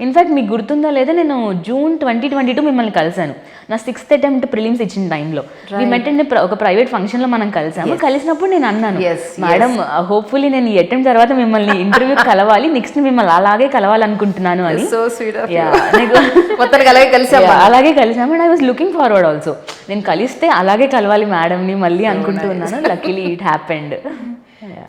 ఇన్ఫాక్ట్ మీకు గుర్తుందో లేదా, నేను జూన్ 2022 మిమ్మల్ని కలిసాను. నా 6th attempt ప్రిలిమ్స్ ఇచ్చిన టైంలో మీ మెట్టండి ఒక ప్రైవేట్ ఫంక్షన్లో మనం కలిసాము. కలిసినప్పుడు నేను అన్నాను, మేడం హోప్ఫుల్లీ నేను ఈ అటెంప్ట్ తర్వాత మిమ్మల్ని ఇంటర్వ్యూ కలవాలి, నెక్స్ట్ మిమ్మల్ని అలాగే కలవాలనుకుంటున్నాను అని. అలాగే కలిసాము. And I was looking forward also, నేను కలిస్తే అలాగే కలవాలి మేడంని మళ్ళీ అనుకుంటున్నాను. Luckily it happened.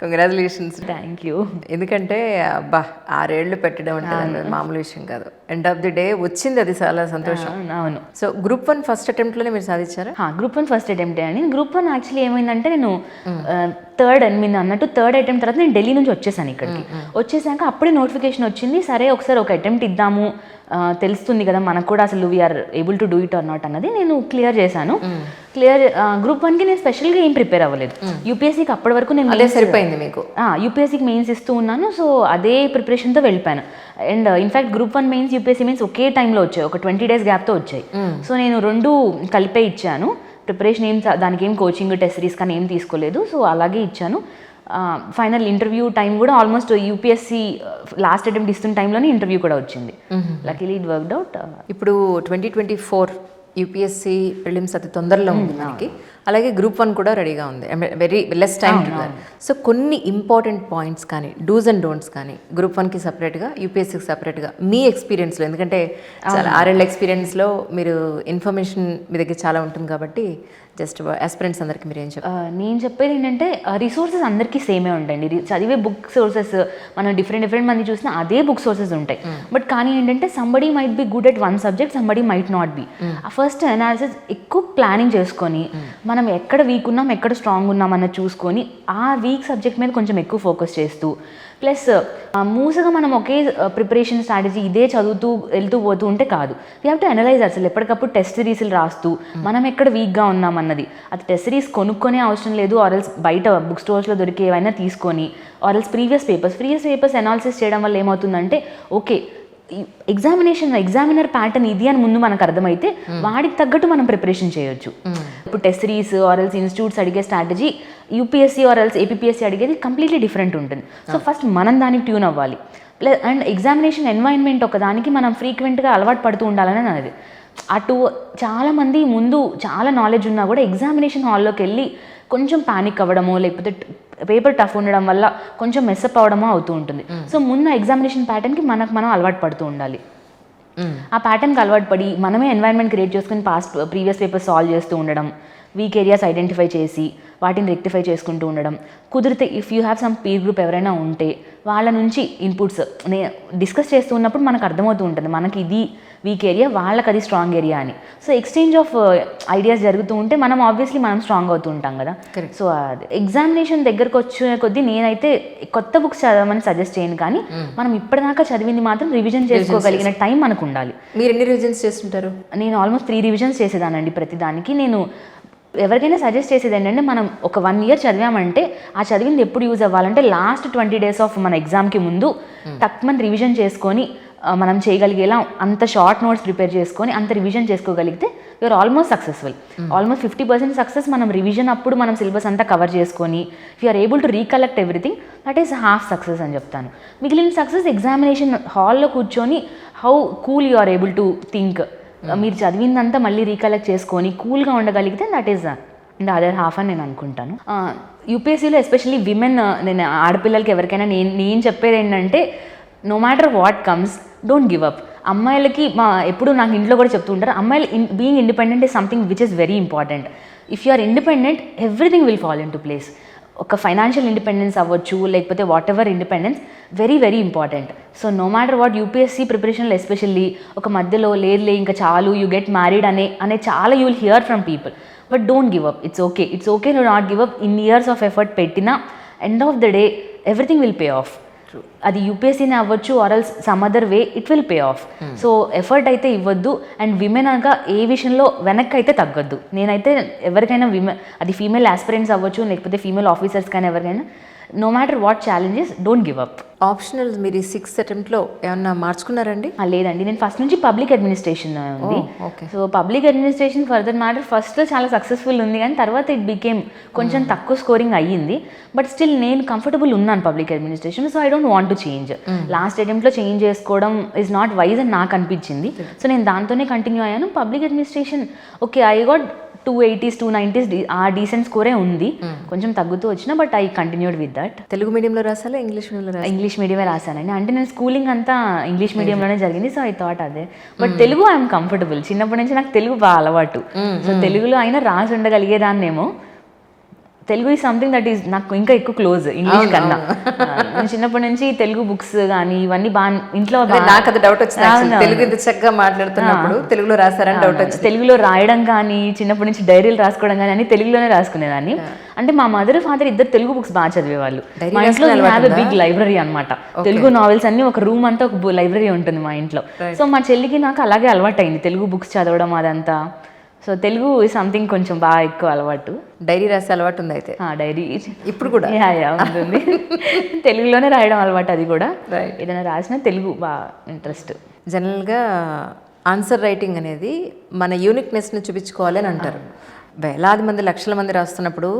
Congratulations. Thank you. ఎందుకంటే అబ్బా 6 ఏళ్ళు పెట్టడం అంటే మామూలు విషయం కాదు. ఎండ్ ఆఫ్ ది డే వచ్చింది, అది చాలా సంతోషం. అవును. సో గ్రూప్ 1 ఫస్ట్ అటెంప్ట్లోనే మీరు సాధించారా? గ్రూప్ 1 ఫస్ట్ అటెంప్ట్ అని. గ్రూప్ 1 యాక్చువల్లీ ఏమైందంటే నేను థర్డ్ అటెంప్ట్ తర్వాత నేను ఢిల్లీ నుంచి వచ్చేసాను ఇక్కడికి. వచ్చేసాక అప్పుడే నోటిఫికేషన్ వచ్చింది, సరే ఒకసారి ఒక అటెంప్ట్ ఇద్దాము, తెలుస్తుంది కదా మనకు కూడా అసలు we are able to do it or not అన్నది. నేను క్లియర్ చేశాను. గ్రూప్ 1కి నేను స్పెషల్గా ఏం ప్రిపేర్ అవ్వలేదు. యూపీఎస్సీకి అప్పటి వరకు నేను అదే సరిపోయింది మీకు. యూపీఎస్సీకి మెయిన్స్ ఇస్తూ ఉన్నాను. సో అదే ప్రిపరేషన్తో వెళ్ళిపోయాను. And in fact group 1 mains UPSC mains ఒకే టైంలో వచ్చాయి, ఒక 20 days గ్యాప్తో వచ్చాయి. సో నేను 2 కలిపే ఇచ్చాను. ప్రిపరేషన్ దానికి ఏం కోచింగ్ టెస్ట్ సిరీస్ కానీ ఏం తీసుకోలేదు. సో అలాగే ఇచ్చాను. ఫైనల్ ఇంటర్వ్యూ టైం కూడా ఆల్మోస్ట్ యూపీఎస్సీ లాస్ట్ అటెంప్ట్ ఇస్తున్న టైంలోనే ఇంటర్వ్యూ కూడా వచ్చింది. Luckily it worked out. ఇప్పుడు 2024 యూపీఎస్సీ ప్రిలిమ్స్ అతి తొందరలో ఉంది మనకి, అలాగే గ్రూప్ 1 కూడా రెడీగా ఉంది. Very less time. సో కొన్ని ఇంపార్టెంట్ పాయింట్స్ కానీ డూస్ అండ్ డోంట్స్ కానీ గ్రూప్ 1కి సపరేట్గా యూపీఎస్సీకి సపరేట్గా మీ ఎక్స్పీరియన్స్లో, ఎందుకంటే చాలా 6 ఏళ్ళ ఎక్స్పీరియన్స్లో మీరు ఇన్ఫర్మేషన్ మీ దగ్గర చాలా ఉంటుంది కాబట్టి జస్ట్ ఆస్పిరెంట్స్ అందరికీ మీరు ఏం చెప్తారు? నేను చెప్పేది ఏంటంటే రిసోర్సెస్ అందరికీ సేమే ఉంటాయండి. చదివే బుక్ సోర్సెస్ మనం డిఫరెంట్ మంది చూసినా అదే బుక్ సోర్సెస్ ఉంటాయి. బట్ కానీ ఏంటంటే somebody might be good at one subject, somebody might not be. First analysis ఎక్కువ ప్లానింగ్ చేసుకొని మనం ఎక్కడ వీక్ ఉన్నాం ఎక్కడ స్ట్రాంగ్ ఉన్నాం అన్నది చూసుకొని ఆ వీక్ సబ్జెక్ట్ మీద కొంచెం ఎక్కువ ఫోకస్ చేస్తూ, ప్లస్ మూసగా మనం ఒకే ప్రిపరేషన్ స్ట్రాటజీ ఇదే చదువుతూ వెళ్తూ పోతూ ఉంటే కాదు. వీ హ్యావ్ టు అనలైజ్ అసలు ఎప్పటికప్పుడు టెస్ట్ సిరీస్లు రాస్తూ మనం ఎక్కడ వీక్గా ఉన్నాం అన్నది. అది టెస్ట్ సిరీస్ కొనుక్కొనే అవసరం లేదు, ఆర్ఎల్స్ బయట బుక్ స్టోర్స్లో దొరికే ఏవైనా తీసుకొని, ఆర్ఎల్స్ ప్రీవియస్ పేపర్స్ అనాలిసిస్ చేయడం వల్ల ఏమవుతుందంటే ఓకే ఎగ్జామినర్ ప్యాటర్న్ ఇది అని ముందు మనకు అర్థమైతే వాడికి తగ్గట్టు మనం ప్రిపరేషన్ చేయొచ్చు. ఇప్పుడు టెస్ట్ సిరీస్ ఆర్ఎల్స్ ఇన్స్టిట్యూట్స్ అడిగే స్ట్రాటజీ యూపీఎస్సీ ఆర్ఎల్స్ ఏపీఎస్సీ అడిగేది కంప్లీట్లీ డిఫరెంట్ ఉంటుంది. సో ఫస్ట్ మనం దానికి ట్యూన్ అవ్వాలి. ప్లస్ అండ్ ఎగ్జామినేషన్ ఎన్వైరన్మెంట్ ఒకదానికి మనం ఫ్రీక్వెంట్గా అలవాటు పడుతూ ఉండాలని అనేది. అటు చాలామంది ముందు చాలా నాలెడ్జ్ ఉన్నా కూడా ఎగ్జామినేషన్ హాల్లోకి వెళ్ళి కొంచెం ప్యానిక్ అవ్వడమో లేకపోతే పేపర్ టఫ్ ఉండడం వల్ల కొంచెం మెస్అప్ అవడమో అవుతూ ఉంటుంది. సో ముందు ఎగ్జామినేషన్ ప్యాటర్న్కి మనం అలవాటు పడుతూ ఉండాలి. ఆ ప్యాటర్న్కి అలవాటు పడి మనమే ఎన్వైరన్మెంట్ క్రియేట్ చేసుకుని ప్రీవియస్ పేపర్స్ సాల్వ్ చేస్తూ ఉండడం, వీక్ ఏరియాస్ ఐడెంటిఫై చేసి వాటిని రెక్టిఫై చేసుకుంటూ ఉండడం. కుదిరితే if you have some peer group ఎవరైనా ఉంటే వాళ్ళ నుంచి ఇన్పుట్స్ డిస్కస్ చేస్తూ ఉన్నప్పుడు మనకు అర్థమవుతూ ఉంటుంది మనకి ఇది వీక్ ఏరియా, వాళ్ళకి అది స్ట్రాంగ్ ఏరియా అని. సో ఎక్స్చేంజ్ ఆఫ్ ఐడియాస్ జరుగుతూ ఉంటే మనం ఆబ్వియస్లీ మనం స్ట్రాంగ్ అవుతూ ఉంటాం కదా. సో అది ఎగ్జామినేషన్ దగ్గరకు వచ్చే కొద్దీ నేనైతే కొత్త బుక్స్ చదవమని సజెస్ట్ చేయను, కానీ మనం ఇప్పటిదాకా చదివింది మాత్రం రివిజన్ చేసుకోగలిగిన టైం మనకు ఉండాలి. మీరు ఎన్ని రివిజన్స్ చేస్తుంటారు? నేను ఆల్మోస్ట్ 3 రివిజన్స్ చేసేదానండి ప్రతిదానికి. నేను ఎవరికైనా సజెస్ట్ చేసేది ఏంటంటే మనం ఒక 1 year చదివామంటే ఆ చదివింది ఎప్పుడు యూజ్ అవ్వాలంటే లాస్ట్ 20 days ఆఫ్ మన ఎగ్జామ్కి ముందు తక్కువ రివిజన్ చేసుకొని మనం చేయగలిగేలా అంత షార్ట్ నోట్స్ ప్రిపేర్ చేసుకొని అంత రివిజన్ చేసుకోగలిగితే you are almost successful. Almost 50% success మనం రివిజన్ అప్పుడు మనం సిలబస్ అంతా కవర్ చేసుకొని you are able to recollect everything, that is half success అని చెప్తాను. మిగిలిన సక్సెస్ ఎగ్జామినేషన్ హాల్లో కూర్చొని how cool you are able to think, మీరు చదివిందంతా మళ్ళీ రీకలెక్ట్ చేసుకొని కూల్గా ఉండగలిగితే that is the other half అని నేను అనుకుంటాను. యూపీఎస్సీలో ఎస్పెషల్లీ విమెన్, నేను ఆడపిల్లలకి ఎవరికైనా నేను చెప్పేది ఏంటంటే no matter what comes don't give up. అమ్మాయిలకి ఎప్పుడు నాకు ఇంట్లో కూడా చెప్తూ ఉంటారు, అమ్మాయిలు being independent is something which is very important. If you are independent everything will fall into place. ఒక ఫైనాన్షియల్ ఇండిపెండెన్స్ అవ్వచ్చు లేకపోతే whatever independence very very important. So no matter what UPSC ప్రిపరేషన్లో especially ఒక మధ్యలో లేదులే ఇంకా చాలు you get married అనే చాలా you will hear from people. But don't give up. It's okay to not give up. In years of effort పెట్టినా end of the day everything will pay off. అది యూపీఎస్సీనే అవ్వచ్చు or else some other way it will pay off. So effort అయితే ఇవ్వద్దు. And women అనగా ఏ విషయంలో వెనక్కి అయితే తగ్గద్దు. నేనైతే ఎవరికైనా అది ఫీమేల్ ఆస్పిరెంట్స్ అవ్వచ్చు లేకపోతే ఫీమేల్ ఆఫీసర్స్ కానీ ఎవరికైనా no matter what challenges don't give up. Optional మీరు 6th అటెంప్ట్లో ఏమన్నా మార్చుకున్నారండి? లేదండి, నేను ఫస్ట్ నుంచి పబ్లిక్ అడ్మినిస్ట్రేషన్ ఉంది. So public administration further matter ఫస్ట్లో చాలా సక్సెస్ఫుల్ ఉంది కానీ తర్వాత ఇట్ బికేమ్ కొంచెం తక్కువ స్కోరింగ్ అయ్యింది. బట్ స్టిల్ నేను కంఫర్టబుల్ ఉన్నాను public administration. So I don't want to change. Last అటెంప్ట్లో చేంజ్ చేసుకోవడం ఈజ్ నాట్ వైజ్ అని నాకు అనిపించింది. సో నేను దాంతోనే కంటిన్యూ అయ్యాను. Public administration okay I got 280s 290s a decent స్కోరే ఉంది, కొంచెం తగ్గుతూ వచ్చిన. But I continued with that. Telugu మీడియంలో రాసాలా ఇంగ్లీష్ మీడియంలో రాసాలా? ఇంగ్లీష్ మీడియమే రాశానండి. అంటే నేను స్కూలింగ్ అంతా ఇంగ్లీష్ మీడియంలోనే జరిగింది. సో ఐ థాట్ అదే. But Telugu I'm comfortable. చిన్నప్పటి నుంచి నాకు తెలుగు బాగా అలవాటు. సో తెలుగులో అయినా రాసి ఉండగలిగేదాన్నేమో. Telugu is something that is నాకు ఇంకా ఎక్కువ క్లోజ్ ఇంగ్లీష్ కన్నా. నేను చిన్నప్పటి నుంచి తెలుగు బుక్స్ కానీ ఇవన్నీ బాగా ఇంట్లో నాకు అది డౌట్ వచ్చింది, తెలుగు ఇంత చక్కగా మాట్లాడుతున్నప్పుడు తెలుగులో రాస్తారని డౌట్ వచ్చింది. తెలుగులో రాయడం కానీ చిన్నప్పటి నుంచి డైరీలు రాసుకోవడం కానీ అన్ని తెలుగులోనే రాసుకునేదాన్ని. అంటే మా మదర్ ఫాదర్ ఇద్దరు తెలుగు బుక్స్ బాగా చదివేవాళ్ళు. మా ఇంట్లో హ్యావ్ ఎ బిగ్ లైబ్రరీ అనమాట. తెలుగు నావెల్స్ అన్ని ఒక రూమ్ అంతా ఒక లైబ్రరీ ఉంటుంది మా ఇంట్లో. సో మా చెల్లికి నాకు అలాగే అలవాటైంది తెలుగు బుక్స్ చదవడం అదంతా. సో తెలుగు సంథింగ్ కొంచెం బాగా ఎక్కువ అలవాటు. డైరీ రాసే అలవాటు ఉంది అయితే? డైరీ ఇప్పుడు కూడా ఉంటుంది. తెలుగులోనే రాయడం అలవాటు. అది కూడా ఏదైనా రాసినా తెలుగు బాగా ఇంట్రెస్ట్. జనరల్గా ఆన్సర్ రైటింగ్ అనేది మన యూనిక్నెస్ని చూపించుకోవాలి అని అంటారు. వేలాది మంది లక్షల మంది రాస్తున్నప్పుడు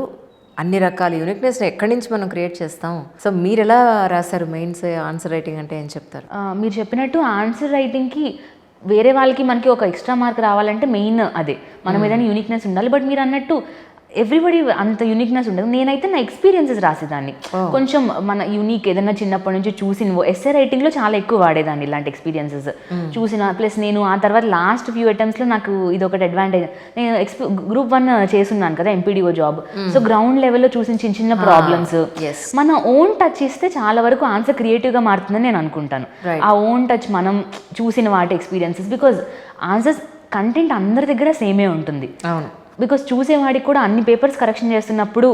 అన్ని రకాల యూనిక్నెస్ని ఎక్కడి నుంచి మనం క్రియేట్ చేస్తాం? సో మీరు ఎలా రాశారు మెయిన్స్ ఆన్సర్ రైటింగ్ అంటే ఏం చెప్తారు? మీరు చెప్పినట్టు ఆన్సర్ రైటింగ్కి వేరే వాళ్ళకి మనకి ఒక ఎక్స్ట్రా మార్క్ రావాలంటే మెయిన్ అదే, మనం ఏదైనా యూనిక్నెస్ ఉండాలి. బట్ మీరు అన్నట్టు ఎవ్రీబడి అంత యూనిక్నెస్ ఉండదు. నేనైతే నా ఎక్స్పీరియన్సెస్ రాసేదాన్ని. కొంచెం మన యూనిక్ ఏదైనా చిన్నప్పటి నుంచి చూసిన ఎస్ఏ రైటింగ్లో చాలా ఎక్కువ వాడేదాన్ని ఇలాంటి ఎక్స్పీరియన్సెస్ చూసిన. ప్లస్ నేను ఆ తర్వాత లాస్ట్ ఫ్యూ అటెంప్ట్స్లో నాకు ఇది ఒకటి అడ్వాంటేజ్, నేను గ్రూప్ 1 చేస్తున్నాను కదా ఎంపీడీఓ జాబ్. సో గ్రౌండ్ లెవెల్లో చూసిన చిన్న చిన్న ప్రాబ్లమ్స్ మన ఓన్ టచ్ ఇస్తే చాలా వరకు ఆన్సర్ క్రియేటివ్గా మారుతుందని నేను అనుకుంటాను. ఆ ఓన్ టచ్ మనం చూసిన వాటి ఎక్స్పీరియన్సెస్, బికాజ్ ఆన్సర్స్ కంటెంట్ అందరి దగ్గర సేమే ఉంటుంది. అవును, బికాస్ చూసేవాడికి కూడా అన్ని పేపర్స్ కరెక్షన్ చేస్తున్నప్పుడు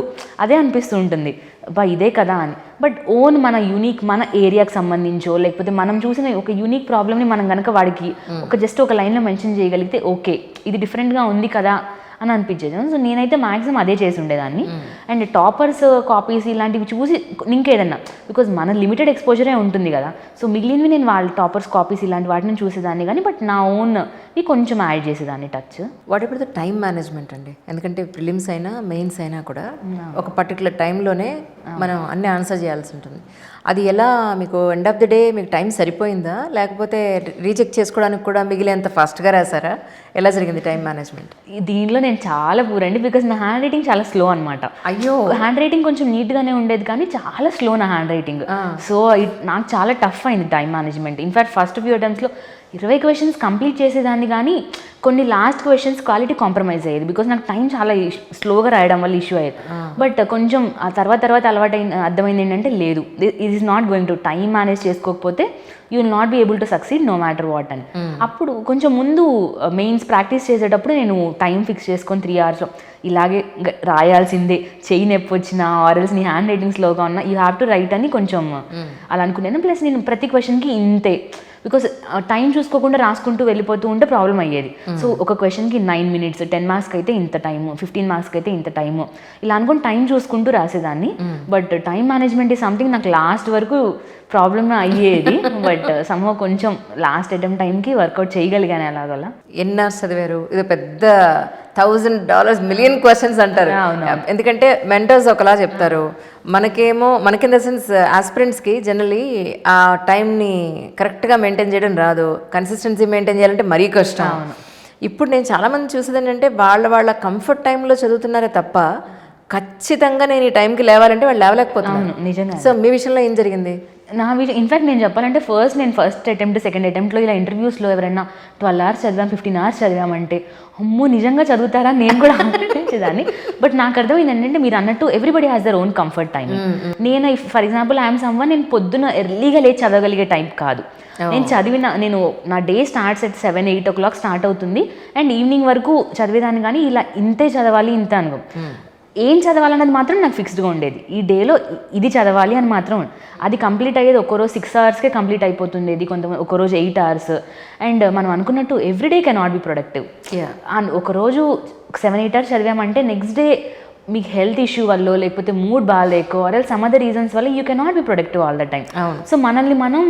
అదే అనిపిస్తూ ఉంటుంది, బా ఇదే కదా అని. బట్ ఓన్ మన యూనిక్ మన ఏరియాకి సంబంధించో లేకపోతే మనం చూసిన ఒక యూనిక్ ప్రాబ్లమ్ని మనం కనుక వాడికి ఒక జస్ట్ ఒక లైన్లో మెన్షన్ చేయగలిగితే ఓకే ఇది డిఫరెంట్గా ఉంది కదా అని అనిపించేది. సో నేనైతే మ్యాక్సిమం అదే చేసి ఉండేదాన్ని. అండ్ టాపర్స్ కాపీస్ ఇలాంటివి చూసి ఇంకేదన్నా, బికాజ్ మన లిమిటెడ్ ఎక్స్పోజరే ఉంటుంది కదా. సో మిగిలినవి నేను వాళ్ళ టాపర్స్ కాపీస్ ఇలాంటి వాటిని చూసేదాన్ని కానీ, బట్ నా ఓన్వి కొంచెం యాడ్ చేసేదాన్ని టచ్. వాట్ ఇప్పుడు టైం మేనేజ్మెంట్ అండి? ఎందుకంటే ప్రిలిమ్స్ అయినా మెయిన్స్ అయినా కూడా ఒక పర్టికులర్ టైంలోనే మనం అన్ని ఆన్సర్ చేయాల్సి ఉంటుంది. అది ఎలా మీకు ఎండ్ ఆఫ్ ది డే మీకు టైం సరిపోయిందా, లేకపోతే రీచెక్ చేసుకోవడానికి కూడా మిగిలేంత ఫాస్ట్గా రాసారా? ఎలా జరిగింది టైం మేనేజ్మెంట్? దీనిలో నేను చాలా పూర్ అండి, బికాజ్ నా హ్యాండ్ రైటింగ్ చాలా స్లో అనమాట. అయ్యో, హ్యాండ్ రైటింగ్ కొంచెం నీట్గానే ఉండేది కానీ చాలా స్లో నా హ్యాండ్ రైటింగ్. సో నాకు చాలా టఫ్ అయింది time management. In fact first few అటెంప్ట్స్లో 20 క్వశ్చన్స్ కంప్లీట్ చేసేదాన్ని కానీ కొన్ని లాస్ట్ క్వశ్చన్స్ క్వాలిటీ కాంప్రమైజ్ అయ్యేది, బికాజ్ నాకు టైం చాలా స్లోగా రాయడం వల్ల ఇష్యూ అయ్యేది. బట్ కొంచెం ఆ తర్వాత అర్థమైంది ఏంటంటే లేదు, it is not going to time manage చేసుకోకపోతే you will not be able to succeed no matter what అని. అప్పుడు కొంచెం ముందు మెయిన్స్ ప్రాక్టీస్ చేసేటప్పుడు నేను టైం ఫిక్స్ చేసుకొని 3 hours ఇలాగే రాయాల్సిందే, చెయ్యి నొప్పి వచ్చినా ఆర్ఎల్స్ నీ హ్యాండ్ రైటింగ్ స్లోగా ఉన్నా యూ హ్యావ్ టు రైట్ అని కొంచెం అలా అనుకున్నాను. ప్లస్ నేను ప్రతి క్వశ్చన్కి ఇంతే, బికాస్ టైం చూసుకోకుండా రాసుకుంటూ వెళ్ళిపోతూ ఉంటే ప్రాబ్లం అయ్యేది. సో ఒక క్వశ్చన్కి 9 minutes, 10 marks అయితే ఇంత టైము, 15 marks అయితే ఇంత టైము, ఇలా అనుకుని టైం చూసుకుంటూ రాసేదాన్ని. But time management is something నాకు లాస్ట్ వరకు ప్రాబ్లమ్ అయ్యేది. బట్ సమ్హౌ కొంచెం లాస్ట్ అటెంప్ట్ టైంకి వర్కౌట్ చేయగలిగాను ఎలాగోలా. ఎన్ని అవర్స్ చదివారు? ఇది పెద్ద $1,000 million క్వశ్చన్స్ అంటారు. ఎందుకంటే మెంటర్స్ ఒకలా చెప్తారు, మనకిన్ ద సెన్స్ ఆస్పిరెంట్స్కి జనరలీ ఆ టైంని కరెక్ట్గా మెయింటైన్ చేయడం రాదు, కన్సిస్టెన్సీ మెయింటైన్ చేయాలంటే మరీ కష్టం. ఇప్పుడు నేను చాలామంది చూసేది ఏంటంటే వాళ్ళ కంఫర్ట్ టైంలో చదువుతున్నారే తప్ప ఖచ్చితంగా నేను ఈ టైంకి లేవాలంటే వాళ్ళు లేవలేకపోతున్నాను. నిజంగా. సో మీ విషయంలో ఏం జరిగింది? నా విషయం ఇన్ఫాక్ట్ నేను చెప్పాలంటే ఫస్ట్ అటెంప్ట్ సెకండ్ అటెంప్ట్లో ఇలా ఇంటర్వ్యూస్లో ఎవరైనా 12 hours చదివాం 15 hours చదివామంటే అమ్మో నిజంగా చదువుతారా నేను కూడా ఆలోచించేదాన్ని. బట్ నాకు అర్థమైంది ఏంటంటే మీరు అన్నట్టు everybody has their own comfort time. నేను ఫర్ ఎగ్జాంపుల్ ఐఎమ్ సమ్వన్, నేను పొద్దున ఎర్లీగా లేచి చదవగలిగే టైం కాదు. నేను నా day starts at 7-8 o'clock start అవుతుంది అండ్ ఈవినింగ్ వరకు చదివేదాన్ని, కానీ ఇలా ఇంతే చదవాలి ఇంత అనుకో. ఏం చదవాలన్నది మాత్రం నాకు ఫిక్స్డ్గా ఉండేది, ఈ డేలో ఇది చదవాలి అని మాత్రం. అది కంప్లీట్ అయ్యేది ఒక్కరోజు 6 hours కంప్లీట్ అయిపోతుండేది, కొంతమంది ఒకరోజు 8 hours. అండ్ మనం అనుకున్నట్టు everyday can not be productive. And ఒకరోజు 7-8 hours చదివామంటే నెక్స్ట్ డే మీకు హెల్త్ ఇష్యూ వల్ల లేకపోతే మూడ్ బాగాలేకో ఆర్ సమ్ అదర్ రీజన్స్ వల్ల you can not be productive all the time. So మనల్ని మనం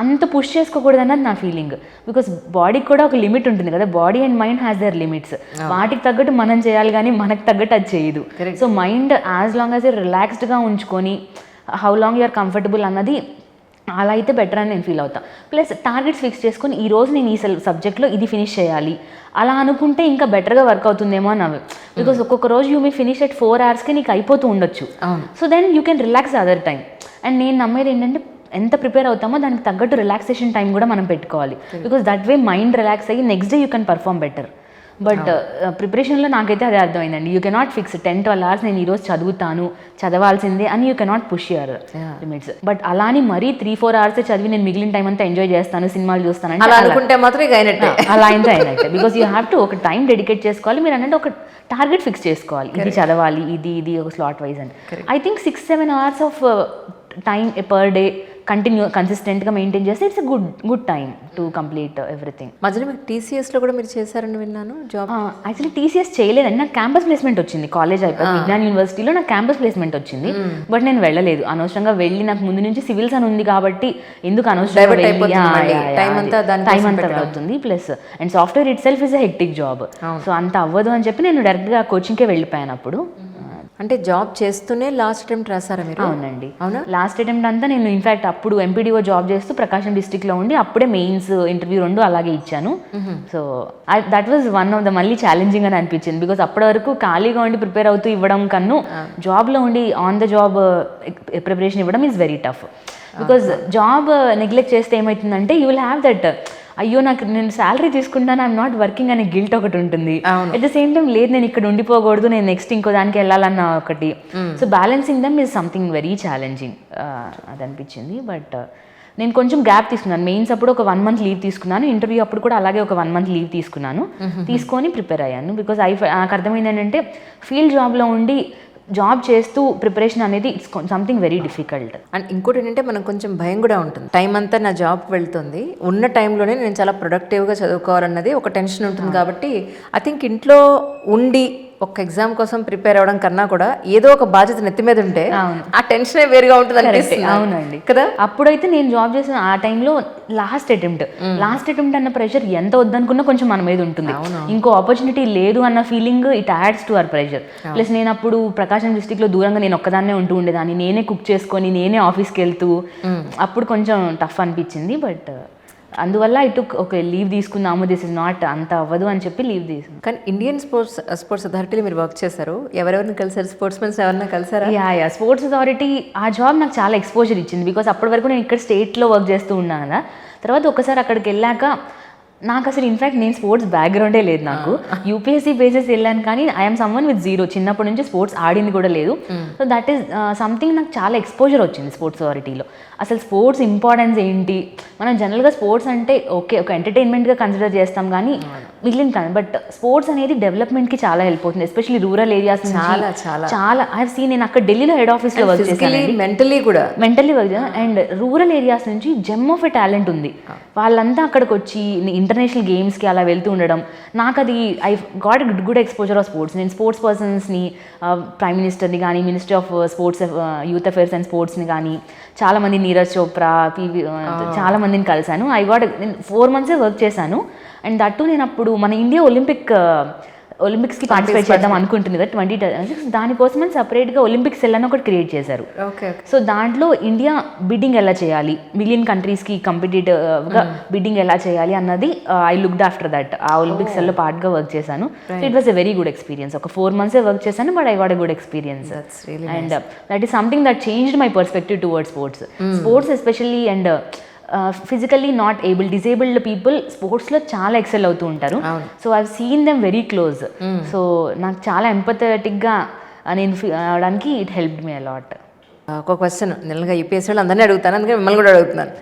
అంత పుష్ చేసుకోకూడదు అన్నది నా ఫీలింగ్, బికాస్ బాడీకి కూడా ఒక లిమిట్ ఉంటుంది కదా, body and mind has their limits. వాటికి తగ్గట్టు మనం చేయాలి కానీ మనకు తగ్గట్టు అది చేయదు. So mind as long as రిలాక్స్డ్గా ఉంచుకొని హౌ లాంగ్ యూఆర్ కంఫర్టబుల్ అన్నది అలా అయితే బెటర్ అని నేను ఫీల్ అవుతాను. ప్లస్ టార్గెట్స్ ఫిక్స్ చేసుకొని ఈరోజు నేను ఈ సబ్జెక్ట్లో ఇది ఫినిష్ చేయాలి అలా అనుకుంటే ఇంకా బెటర్గా వర్క్ అవుతుందేమో అని అవి. బికాస్ ఒక్కొక్క రోజు you me finish at 4 hours నీకు అయిపోతూ ఉండొచ్చు. So then you can relax other time. And నేను నమ్మేది ఏంటంటే ఎంత ప్రిపేర్ అవుతామో దానికి తగ్గట్టు రిలాక్సేషన్ టైం కూడా మనం పెట్టుకోవాలి, because that way mind relax అయ్యి next day you can perform better. But ప్రిపరేషన్లో నాకైతే అదే అర్థమైందండి. యూ కెనాట్ ఫిక్స్ 10-12 అవర్స్ నేను ఈరోజు చదువుతాను, చదవాల్సిందే అని you cannot push your limits. But అలాని మరీ 3-4 అవర్స్ చదివి నేను మిగిలిన టైం అంతా ఎంజాయ్ చేస్తాను, సినిమాలు చూస్తాను అలా అనుకుంటే మాత్రం ఇక అయినట్టే. అలా అయినట్టే. బికాస్ యూ హ్యావ్ టు ఒక టైం డెడికేట్ చేసుకోవాలి. మీరు అన్నట్టు ఒక టార్గెట్ ఫిక్స్ చేసుకోవాలి, ఇది చదవాలి, ఇది ఒక స్లాట్ వైజ్ అని. I think 6-7 hours of time per day కన్సిస్టెంట్గా మెయింటైన్ చేస్తే it's good time to complete everything. మధ్యలో మీకు టీసీఎస్లో కూడా మీరు చేశారని విన్నాను జాబ్. యాక్చువల్లీ టీసీఎస్ చేయలేదండి, నాకు క్యాంపస్ ప్లేస్మెంట్ వచ్చింది కాలేజ్ అయిపోయి విజ్ఞాన్ యూనివర్సిటీలో నాకు క్యాంపస్ ప్లేస్మెంట్ వచ్చింది. బట్ నేను వెళ్ళలేదు, అనవసరంగా వెళ్ళి నాకు ముందు నుంచి సివిల్స్ అని ఉంది కాబట్టి ఎందుకు అనవసరంగా టైం అంతా అవుతుంది. Plus and software it self is a hectic job, so అంత అవ్వదు అని చెప్పి నేను డైరెక్ట్గా కోచింగ్కే వెళ్ళిపోయాను అప్పుడు. అంటే జాబ్ చేస్తూనే లాస్ట్ అటెంప్ట్ రాసారా మీరు? అవునండి, అవునా. లాస్ట్ అటెంప్ట్ అంతా నేను ఇన్ఫాక్ట్ అప్పుడు ఎంపీడీఓ జాబ్ చేస్తూ ప్రకాశం డిస్ట్రిక్ట్లో ఉండి అప్పుడే మెయిన్స్ ఇంటర్వ్యూ 2 అలాగే ఇచ్చాను. So that was one of the మళ్ళీ ఛాలెంజింగ్ అని అనిపించింది. బికాస్ అప్పటి వరకు ఖాళీగా ఉండి ప్రిపేర్ అవుతూ ఇవ్వడం కన్నా జాబ్లో ఉండి ఆన్ ద జాబ్ ప్రిపరేషన్ ఇవ్వడం is very tough. Because job neglect చేస్తే ఏమవుతుందంటే యూ విల్ హ్యావ్ దట్, అయ్యో నాకు నేను శాలరీ తీసుకుంటాను, ఐఎమ్ నాట్ వర్కింగ్ అనే గిల్ట్ ఒకటి ఉంటుంది. అట్ ద సేమ్ టైం లేదు నేను ఇక్కడ ఉండిపోకూడదు, నేను నెక్స్ట్ ఇంకో దానికి వెళ్ళాలన్న ఒకటి. So balancing dum is something very challenging అది అనిపించింది. బట్ నేను కొంచెం గ్యాప్ తీసుకున్నాను. మెయిన్స్ అప్పుడు ఒక 1 month లీవ్ తీసుకున్నాను, ఇంటర్వ్యూ అప్పుడు కూడా అలాగే ఒక 1 month లీవ్ తీసుకున్నాను, తీసుకొని ప్రిపేర్ అయ్యాను. బికాజ్ నాకు అర్థమైంది ఏంటంటే ఫీల్డ్ జాబ్లో ఉండి జాబ్ చేస్తూ ప్రిపరేషన్ అనేది it's something very difficult. And ఇంకోటి ఏంటంటే మనకు కొంచెం భయం కూడా ఉంటుంది, టైం అంతా నా జాబ్ వెళ్తుంది, ఉన్న టైంలోనే నేను చాలా ప్రొడక్టివ్గా చదువుకోవాలన్నది ఒక టెన్షన్ ఉంటుంది. కాబట్టి ఐ థింక్ ఇంట్లో ఉండి ఒక ఎగ్జామ్ కోసం ప్రిపేర్ అవ్వడం కన్నా కూడా ఏదో ఒక బాధ్యత నెత్తి మీద ఉంటే ఆ టెన్షనే వేరుగా ఉంటుంది అనిపిస్తుంది. అవునండి కదా. అప్పుడైతే నేను జాబ్ చేసిన ఆ టైంలో లాస్ట్ అటెంప్ట్ అన్న ప్రెషర్ ఎంత వద్దనుకున్నా కొంచెం మన మీద ఉంటుంది. ఇంకో ఆపర్చునిటీ లేదు అన్న feeling it adds to our pressure. Plus నేను అప్పుడు ప్రకాశం డిస్ట్రిక్ట్లో దూరంగా నేను ఒక్కదాన్నే ఉంటూ ఉండేదాన్ని, నేనే కుక్ చేసుకొని నేనే ఆఫీస్కి వెళ్తూ, అప్పుడు కొంచెం టఫ్ అనిపించింది. బట్ అందువల్ల ఒక లీవ్ తీసుకుందాము, దిస్ ఇస్ నాట్ అంత అవ్వదు అని చెప్పి లీవ్ తీసుకున్నాను. కానీ ఇండియన్ స్పోర్ట్స్ అథారిటీలో మీరు వర్క్ చేశారు, ఎవరెవరిని కలిసారు? స్పోర్ట్స్మెన్స్ ఎవరైనా కలిసారా? యా స్పోర్ట్స్ అథారిటీ ఆ జాబ్ నాకు చాలా ఎక్స్పోజర్ ఇచ్చింది. బికాస్ అప్పటి వరకు నేను ఇక్కడ స్టేట్లో వర్క్ చేస్తూ ఉన్నాను కదా, తర్వాత ఒకసారి అక్కడికి వెళ్ళాక నాకు అసలు ఇన్ఫాక్ట్ నేను స్పోర్ట్స్ బ్యాక్గ్రౌండే లేదు, నాకు యూపీఎస్సీ బేసెస్ వెళ్ళాను కానీ ఐఎమ్ సమ్వన్ విత్ 0, చిన్నప్పటి నుంచి స్పోర్ట్స్ ఆడింది కూడా లేదు. సో దట్ ఈస్ సంథింగ్ నాకు చాలా ఎక్స్పోజర్ వచ్చింది స్పోర్ట్స్ అథారిటీలో. అసలు స్పోర్ట్స్ ఇంపార్టెన్స్ ఏంటి, మనం జనరల్గా స్పోర్ట్స్ అంటే ఓకే ఒక ఎంటర్టైన్మెంట్గా కన్సిడర్ చేస్తాం కానీ మిగిలిన కానీ, బట్ స్పోర్ట్స్ అనేది డెవలప్మెంట్కి చాలా హెల్ప్ అవుతుంది, ఎస్పెషల్లీ రూరల్ ఏరియాస్ చాలా. ఐ హావ్ సీన్, నేను అక్కడ ఢిల్లీలో హెడ్ ఆఫీస్లో వర్క్ చేశాను, మెంటలీ వర్క్ చేశాను. అండ్ రూరల్ ఏరియాస్ నుంచి జెమ్ ఆఫ్ ఎ టాలెంట్ ఉంది, వాళ్ళంతా అక్కడికి వచ్చి ఇంటర్నేషనల్ గేమ్స్కి అలా వెళ్తూ ఉండడం, నాకు అది I got good exposure of sports. నేను స్పోర్ట్స్ పర్సన్స్ని, ప్రైమ్ మినిస్టర్ని కానీ, ministry of sports youth affairs and స్పోర్ట్స్ని కానీ, చాలామంది నీరజ్ చోప్రా, పివి, చాలా మందిని కలిశాను. నేను 4 months వర్క్ చేశాను. అండ్ దట్టు నేను అప్పుడు మన ఇండియా ఒలింపిక్స్కి పార్టిసిపేట్ చేద్దాం అనుకుంటుంది కదా 2026, దానికోసం సపరేట్గా ఒలింపిక్స్ సెల్ అని ఒకటి క్రియేట్ చేశారు. సో దాంట్లో ఇండియా బిడ్డింగ్ ఎలా చేయాలి, మిలియన్ కంట్రీస్కి కంపిటేటివ్గా బిడ్డింగ్ ఎలా చేయాలి అన్నది ఐ లుక్డ్ ఆఫ్టర్ దట్. ఆ ఒలింపిక్స్ సెల్లో పార్ట్గా వర్క్ చేశాను. So it was a very good experience. ఒక 4 months వర్క్ చేశాను, but I got a good experience. And that is something that changed my perspective towards sports especially. And physically not disabled people స్పోర్ట్స్లో చాలా XL అవుతూ ఉంటారు. So I seen them very close. So నాకు చాలా ఎంపథెటిక్గా నేను అవడానికి it helped me a lot. ఒక question నెలగా UPSC వాళ్ళు అందరినీ అడుగుతాను, అందుకే మిమ్మల్ని కూడా అడుగుతున్నాను.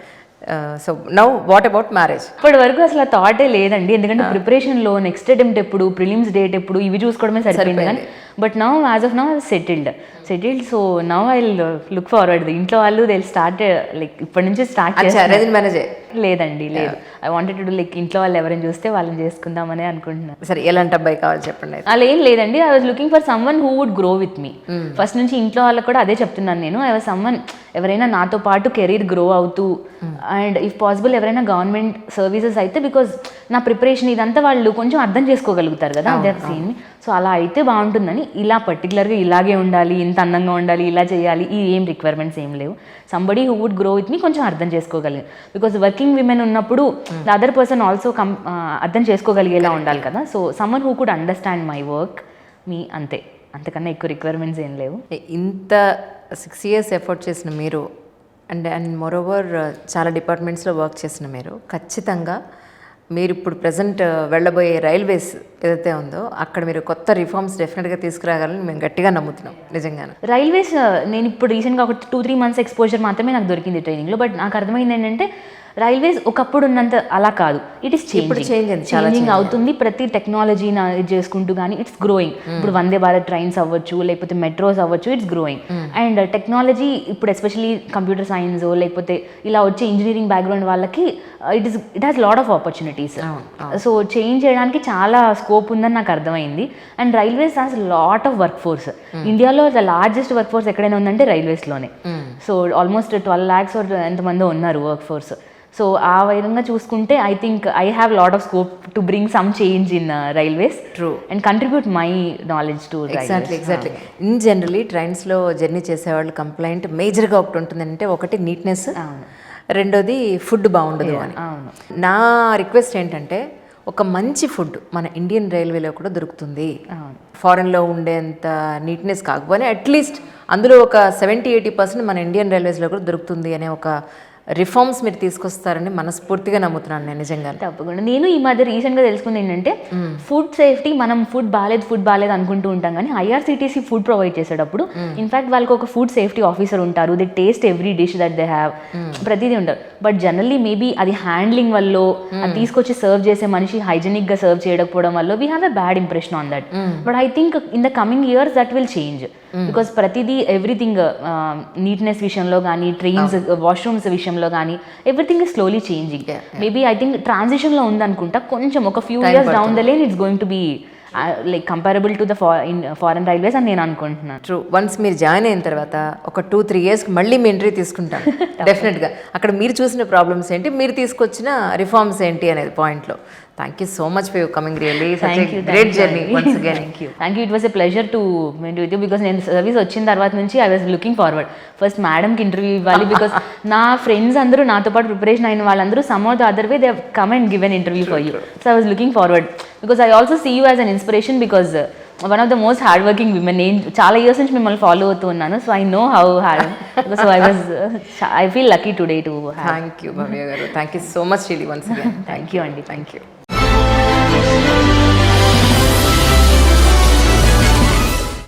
So now what about marriage? ఇప్పటి వరకు అసలు ఆ థాటే లేదండి, ఎందుకంటే ప్రిపరేషన్లో నెక్స్ట్ అటెంప్ట్ ఎప్పుడు, ప్రిలిమ్స్ డేట్ ఎప్పుడు, ఇవి చూసుకోవడమే సరిపోయింది. కానీ but now as of now settled. So now I look forward. ఇంట్లో వాళ్ళు దే స్టార్ట్ లైక్ ఇప్పటి నుంచి స్టార్ట్ చేస్తారు. లేదండి, లేదు. ఐ వాంటెడ్ టు లైక్ ఇంట్లో వాళ్ళు ఎవరైనా చూస్తే వాళ్ళని చేసుకుందామని అనుకుంటున్నాను. సరే, ఎలాంటి అబ్బాయి కావాలి చెప్పండి? అలా ఏం లేదండి, I was looking for someone who would grow with me. First నుంచి ఇంట్లో వాళ్ళకి కూడా అదే చెప్తున్నాను నేను. ఐ వాజ్ సమ్వన్ ఎవరైనా నాతో పాటు కెరీర్ గ్రో అవుతూ, అండ్ ఇఫ్ పాసిబుల్ ఎవరైనా గవర్నమెంట్ సర్వీసెస్ అయితే, బికాజ్ నా ప్రిపరేషన్ ఇదంతా వాళ్ళు కొంచెం అర్థం చేసుకోగలుగుతారు కదా, అదే సీన్. సో అలా అయితే బాగుంటుందని, ఇలా పర్టికులర్గా ఇలాగే ఉండాలి, ఇంత అందంగా ఉండాలి, ఇలా చేయాలి, ఈ ఏం రిక్వైర్మెంట్స్ ఏం లేవు. Somebody who would grow with me కొంచెం అర్థం చేసుకోగలిగి, బికాజ్ వర్కింగ్ విమెన్ ఉన్నప్పుడు ద అదర్ పర్సన్ ఆల్సో అర్థం చేసుకోగలిగేలా ఉండాలి కదా. So someone who could understand my work me, అంతకన్నా ఎక్కువ రిక్వైర్మెంట్స్ ఏం లేవు. ఇంత 6 years ఎఫర్ట్ చేసిన మీరు అండ్ మోరోవర్ చాలా డిపార్ట్మెంట్స్లో వర్క్ చేసిన మీరు ఖచ్చితంగా మీరు ఇప్పుడు ప్రజెంట్ వెళ్ళబోయే రైల్వేస్ ఏదైతే ఉందో అక్కడ మీరు కొత్త రిఫార్మ్స్ డెఫినెట్గా తీసుకురాగలని మేము గట్టిగా నమ్ముతున్నాం నిజంగానే. రైల్వేస్ నేను ఇప్పుడు రీసెంట్గా ఒక 2-3 మంత్స్ ఎక్స్పోజర్ మాత్రమే నాకు దొరికింది ట్రైనింగ్లో. బట్ నాకు అర్థమైంది ఏంటంటే రైల్వేస్ ఒకప్పుడు ఉన్నంత అలా కాదు, ఇట్ ఈస్ చేంజింగ్ అవుతుంది. ప్రతి టెక్నాలజీ ఇది చేసుకుంటూ కానీ ఇట్స్ గ్రోయింగ్. ఇప్పుడు వందే భారత్ ట్రైన్స్ అవ్వచ్చు, లేకపోతే మెట్రోస్ అవ్వచ్చు, ఇట్స్ గ్రోయింగ్. అండ్ టెక్నాలజీ ఇప్పుడు ఎస్పెషలీ కంప్యూటర్ సైన్స్ లేకపోతే ఇలా వచ్చే ఇంజనీరింగ్ బ్యాక్గ్రౌండ్ వాళ్ళకి it has lot of opportunities. So change చేయడానికి చాలా స్కోప్ ఉందని నాకు అర్థమైంది. And railways has lot of work force. ఇండియాలో ద లార్జెస్ట్ వర్క్ ఫోర్స్ ఎక్కడైనా ఉందంటే రైల్వేస్లోనే. సో ఆల్మోస్ట్ 12 lakhs ఎంతమందో ఉన్నారు వర్క్ ఫోర్స్. సో ఆ విధంగా చూసుకుంటే I think I have lot of scope to bring some change in railways. True. And contribute my knowledge to exactly. In generally ట్రైన్స్లో journey చేసేవాళ్ళు complaint మేజర్గా ఒకటి ఉంటుందంటే, ఒకటి నీట్నెస్, రెండోది ఫుడ్ బాగుండదు అని. నా రిక్వెస్ట్ ఏంటంటే ఒక మంచి ఫుడ్ మన ఇండియన్ రైల్వేలో కూడా దొరుకుతుంది. ఫారెన్లో ఉండేంత నీట్నెస్ కాకపోతే అట్లీస్ట్ అందులో ఒక 70-80% మన ఇండియన్ రైల్వేస్లో కూడా దొరుకుతుంది అనే ఒక రిఫార్మ్స్ మీరు తీసుకొస్తారని మనస్ఫూర్తిగా నమ్ముతున్నాను నేను నిజంగా. తప్పకుండా. నేను ఈ మధ్య రీసెంట్గా తెలుసుకుంది ఏంటంటే ఫుడ్ సేఫ్టీ, మనం ఫుడ్ బాగాలేదు అనుకుంటూ ఉంటాం, కానీ ఐఆర్సిటీసీ ఫుడ్ ప్రొవైడ్ చేసేటప్పుడు ఇన్ఫాక్ట్ వాళ్ళకి ఒక ఫుడ్ సేఫ్టీ ఆఫీసర్ ఉంటారు. They taste every dish that they have, ప్రతిదీ ఉంటారు. బట్ జనరల్లీ మేబీ అది హ్యాండ్లింగ్ వల్ల, అది తీసుకొచ్చి సర్వ్ చేసే మనిషి హైజెనిక్గా సర్వ్ చేయకపోవడం వల్ల we have a bad impression on that. But I think in the coming years that will change. Because ప్రతిదీ ఎవ్రీథింగ్ నీట్నెస్ విషయంలో కానీ, ట్రైన్స్ వాష్రూమ్స్ విషయంలో కానీ, everything is slowly changing. Maybe I think ట్రాన్సిషన్లో ఉందనుకుంటా, కొంచెం ఒక few years down the lane it's going to be like comparable to the foreign railways అని నేను అనుకుంటున్నాను. ట్రూ. వన్స్ మీరు జాయిన్ అయిన తర్వాత ఒక 2-3 yearsకి మళ్ళీ మీ ఇంటర్వ్యూ తీసుకుంటాను డెఫినెట్గా. అక్కడ మీరు చూసిన ప్రాబ్లమ్స్ ఏంటి, మీరు తీసుకొచ్చిన రిఫార్మ్స్ ఏంటి అనేది పాయింట్లో. Thank you so much for your coming. Really great journey once again. Thank you. It was a pleasure to meet with you. Because నేను సర్వీస్ వచ్చిన తర్వాత నుంచి I was looking forward first మేడంకి ఇంటర్వ్యూ ఇవ్వాలి. Because నా friends అందరూ నాతో పాటు ప్రిపరేషన్ అయిన వాళ్ళందరూ some are the other way they come and give an interview for you. So I was looking forward because I also see you as an inspiration. Because one of the most hard working women. నేను చాలా years నుంచి మిమ్మల్ని follow అవుతూ ఉన్నాను. So I know how hard. So I feel lucky today to. Thank you Bhavya garu. Thank you so much really once again. Thank you అండి. Thank you.